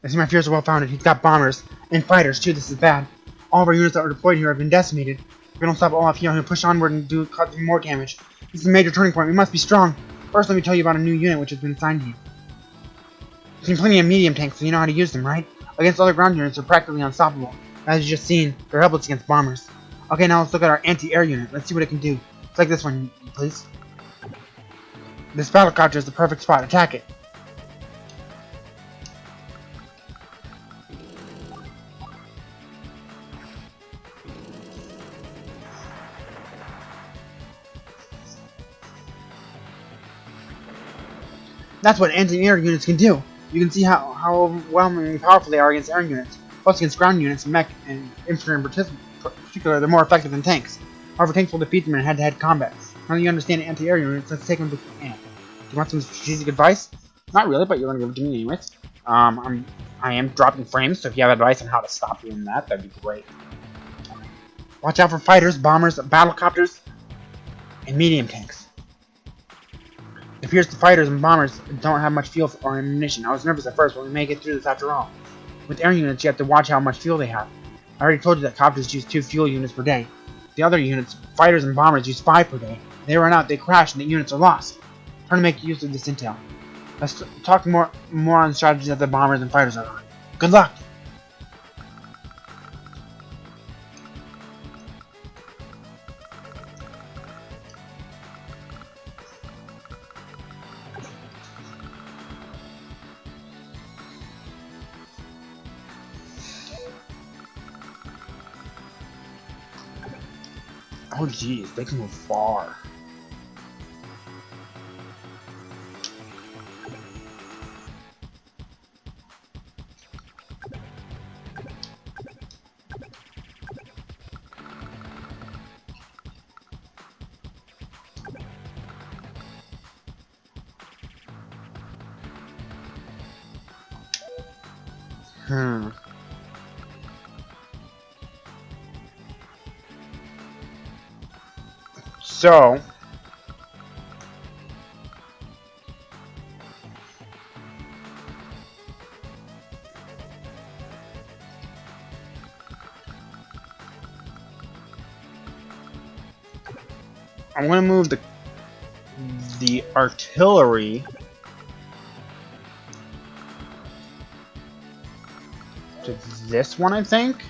I see my fears are well founded. He's got bombers and fighters too. This is bad. All of our units that are deployed here have been decimated. If we don't stop Olaf here, he'll push onward and cause more damage. This is a major turning point. We must be strong. First, let me tell you about a new unit which has been assigned to you. You've seen plenty of medium tanks, so you know how to use them, right? Against other ground units, they're practically unstoppable. As you just seen, they're helpless against bombers. Okay, now let's look at our anti-air unit. Let's see what it can do. It's like this one, please. This battlecopter is the perfect spot. Attack it. That's what anti-air units can do. You can see how overwhelmingly powerful they are against air units. Plus against ground units, mech, and infantry in particular, they're more effective than tanks. However, tanks will defeat them in head-to-head combat. Now that you understand anti-air units, let's take them to camp. Do you want some strategic advice? Not really, but you're going to give it to me anyways. I am dropping frames, so if you have advice on how to stop doing that, that'd be great. Watch out for fighters, bombers, battlecopters, and medium tanks. It appears the fighters and bombers don't have much fuel or ammunition. I was nervous at first, but we may get through this after all. With air units, you have to watch how much fuel they have. I already told you that copters use 2 fuel units per day. The other units, fighters and bombers, use 5 per day. They run out, they crash, and the units are lost. Try to make use of this intel. Let's talk more on the strategies that the bombers and fighters are on. Good luck! Oh jeez, they can move far. So, I'm going to move the artillery to this one, I think,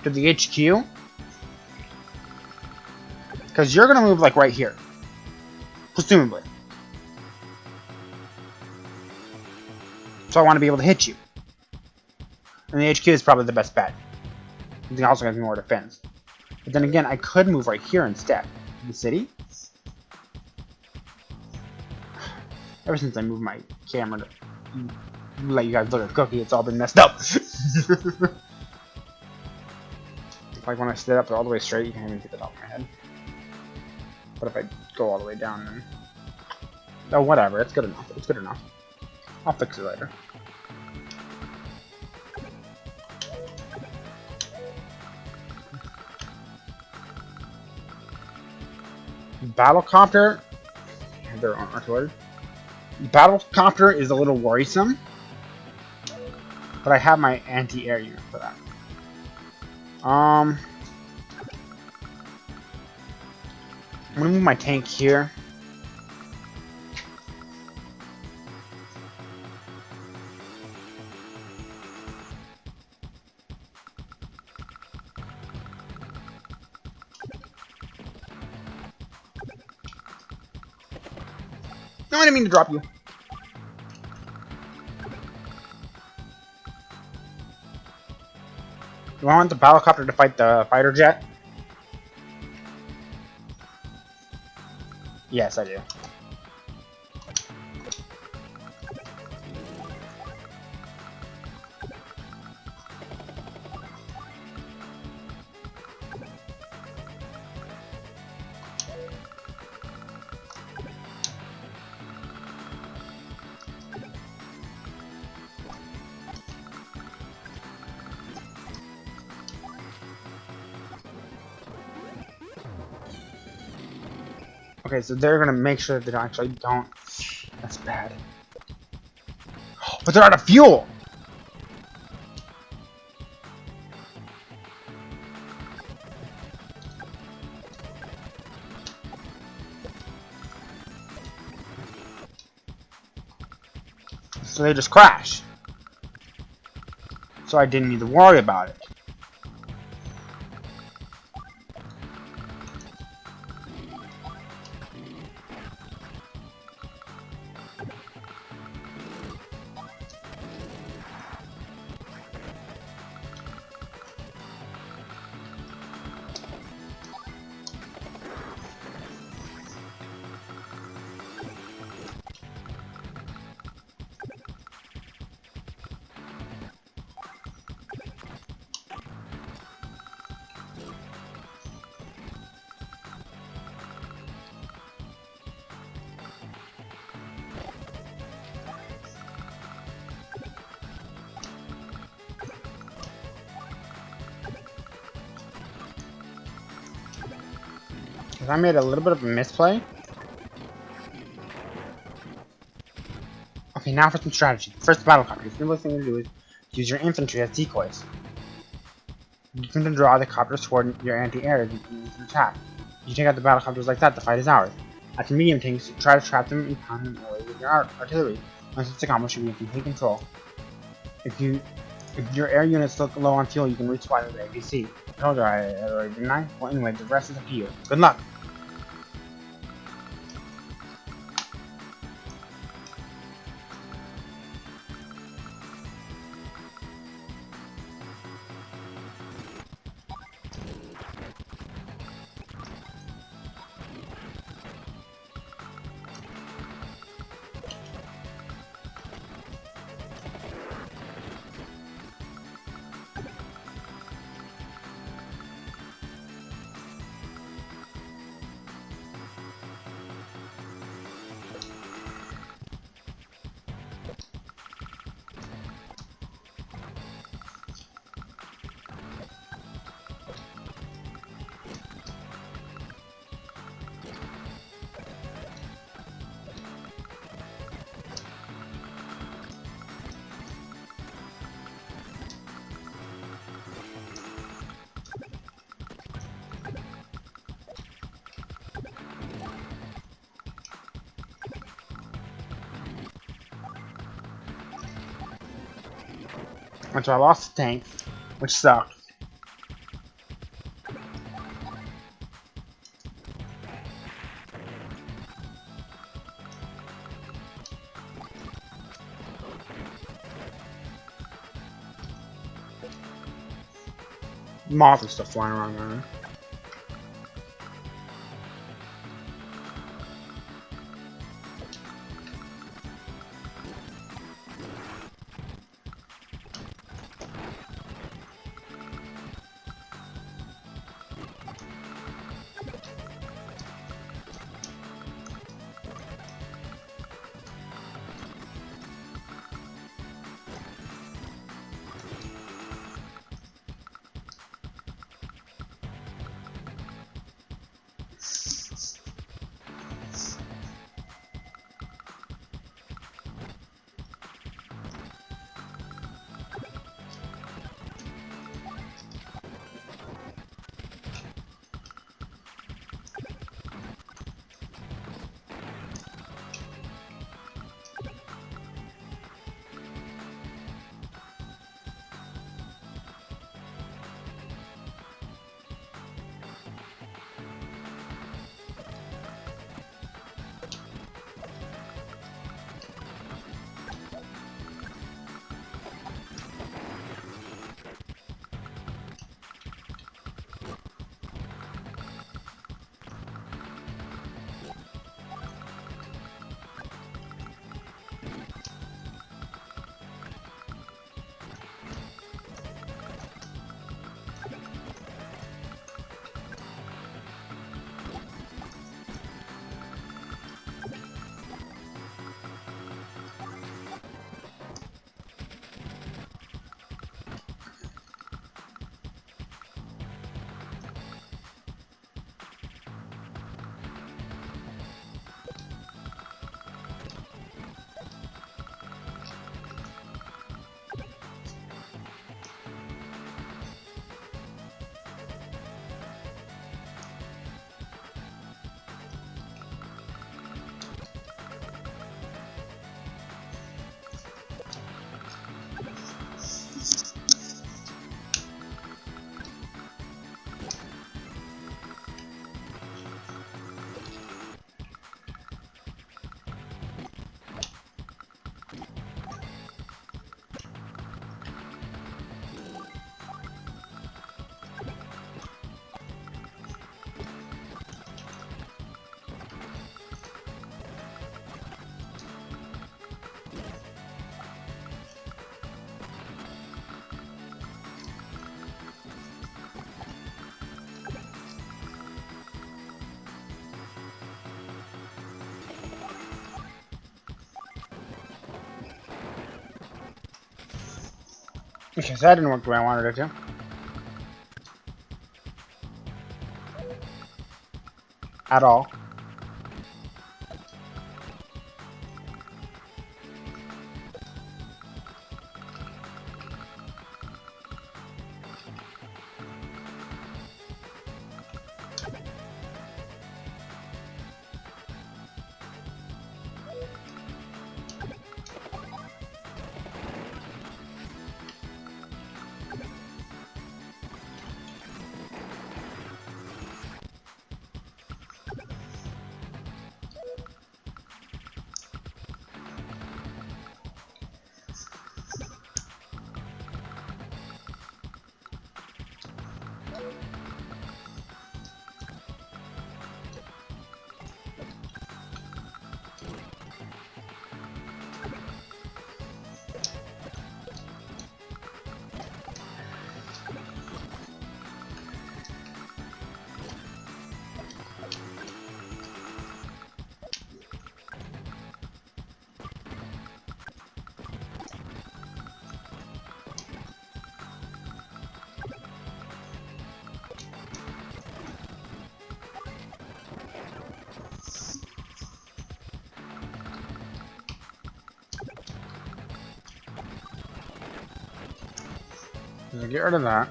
to the HQ, because you're going to move like right here, presumably. So I want to be able to hit you. And the HQ is probably the best bet. It also has more defense. But then again, I could move right here instead. The city. Ever since I moved my camera to let you guys look at Cookie, it's all been messed up. Like when I sit up all the way straight, you can't even get the top of my head. But if I go all the way down, then oh, whatever, it's good enough. It's good enough. I'll fix it later. Battlecopter. They're on artillery. Battlecopter is a little worrisome, but I have my anti-air unit for that. I'm gonna move my tank here. No, I didn't mean to drop you. Do I want the Battlecopter to fight the fighter jet? Yes, I do. Okay, so they're gonna make sure that they actually don't. That's bad. But they're out of fuel! So they just crash. So I didn't need to worry about it. Because I made a little bit of a misplay. Okay, now for some strategy. First, the Battlecopter. The simplest thing to do is use your infantry as decoys. You can draw the copters toward your anti-air as an attack. You take out the Battlecopters like that, the fight is ours. After medium tanks, try to trap them and pound them away with your artillery. Once it's accomplished, you'll be in complete control. If your air units look low on fuel, you can resupply with ABC. I told you I already, didn't I? Well, anyway, the rest is up to you. Good luck! And so I lost the tank, which sucked. Moth is still flying around there. Okay, so that didn't work the way I wanted it to. At all. Get rid of that.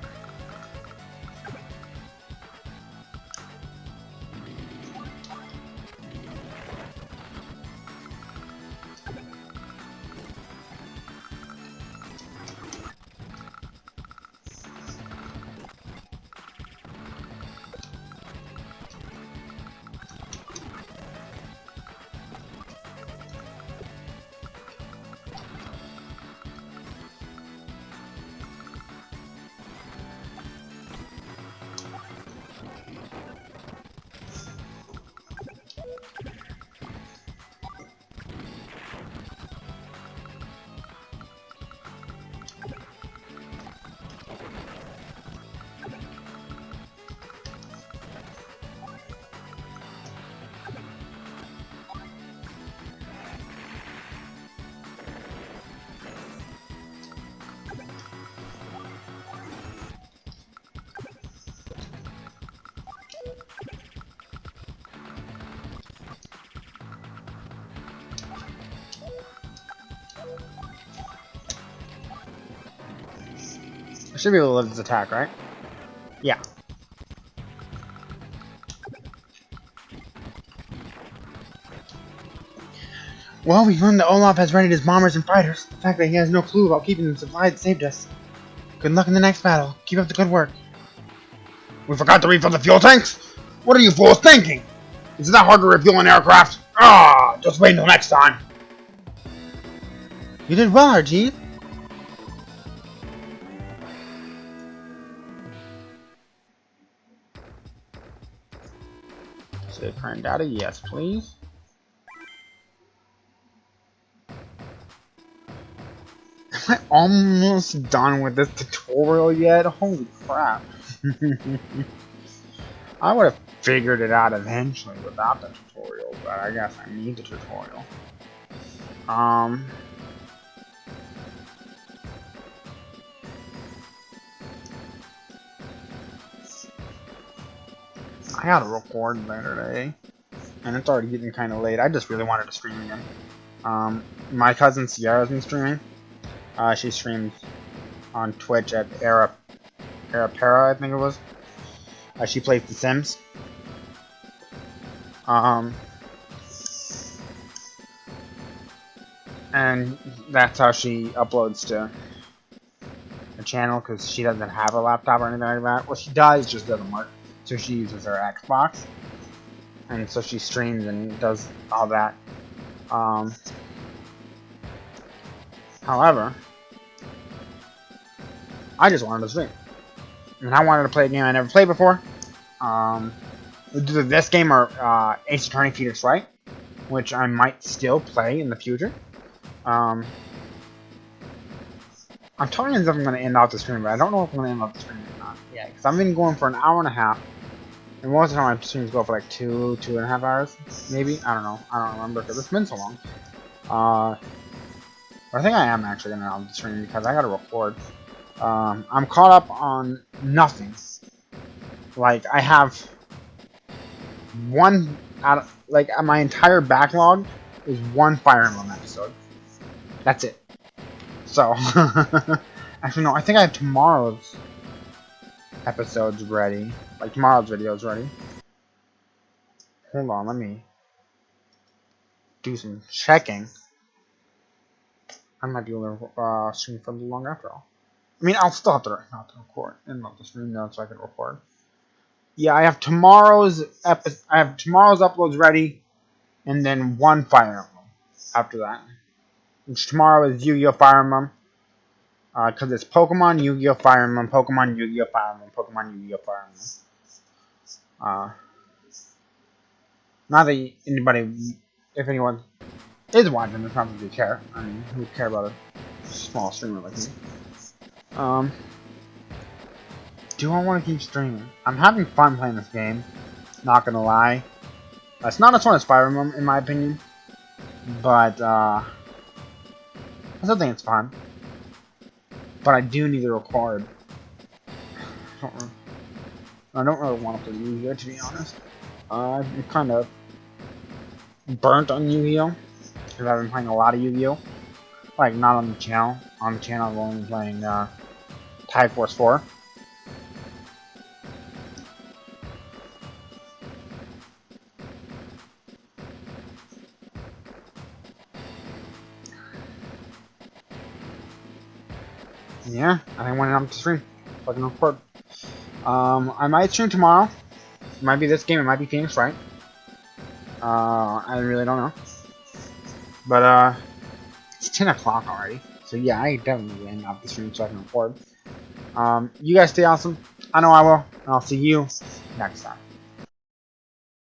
I should be able to lift his attack, right? Yeah. Well, we learned that Olaf has readied his bombers and fighters. The fact that he has no clue about keeping them supplied saved us. Good luck in the next battle. Keep up the good work. We forgot to refill the fuel tanks? What are you fools thinking? Is it that hard to refuel an aircraft? Ah, just wait until next time. You did well, Arjeeb. Save current data, yes, please. Am I almost done with this tutorial yet? Holy crap. I would have figured it out eventually without the tutorial, but I guess I need the tutorial. I gotta record later today, and it's already getting kind of late. I just really wanted to stream again. My cousin Sierra's been streaming. She streams on Twitch at Arapera, I think it was. She plays The Sims. And that's how she uploads to her channel, because she doesn't have a laptop or anything like that. Well, she does, just doesn't work. So she uses her Xbox. And so she streams and does all that. However, I just wanted to stream. And I wanted to play a game I never played before. Either this game or Ace Attorney Phoenix Wright, which I might still play in the future. I'm telling you if I'm going to end off the stream, but I don't know if I'm going to end off the stream or not. Yeah, because I've been going for an hour and a half. And most of the time my streams go for like 2.5 hours, maybe? I don't know. I don't remember because it's been so long. But I think I am actually going to end off the stream because I got to record. I'm caught up on nothing. Like, I have one out of, like, my entire backlog is one Fire Emblem episode. That's it. So, actually no, I think I have tomorrow's episodes ready. Like, tomorrow's videos ready. Hold on, let me do some checking. I might be able to stream for a little longer after all. I mean, I'll still have to record and not the stream notes so I can record. Yeah, I have tomorrow's uploads ready, and then one Fire Emblem after that. Which tomorrow is Yu-Gi-Oh! Fire Emblem. Because it's Pokemon, Yu-Gi-Oh! Fire Emblem, Pokemon, Yu-Gi-Oh! Fire Emblem, Pokemon, Yu-Gi-Oh! Fire Emblem. Not that anybody, if anyone is watching, it's not that they care. I mean, who care about a small streamer like me? Do I want to keep streaming? I'm having fun playing this game. Not gonna lie. It's not as fun as Fire Emblem, in my opinion. But, I still think it's fun. But I do need to record. I don't really want to play Yu-Gi-Oh! To be honest. I'm kind of burnt on Yu-Gi-Oh! Because I've been playing a lot of Yu-Gi-Oh! Like, not on the channel. On the channel, I've only been playing, Tag Force 4. Yeah, I think when I'm to stream, so I can record. I might stream tomorrow. It might be this game, it might be Phoenix Wright. I really don't know. But, it's 10 o'clock already. So yeah, I definitely end up the stream so I can record. You guys stay awesome. I know I will. And I'll see you next time.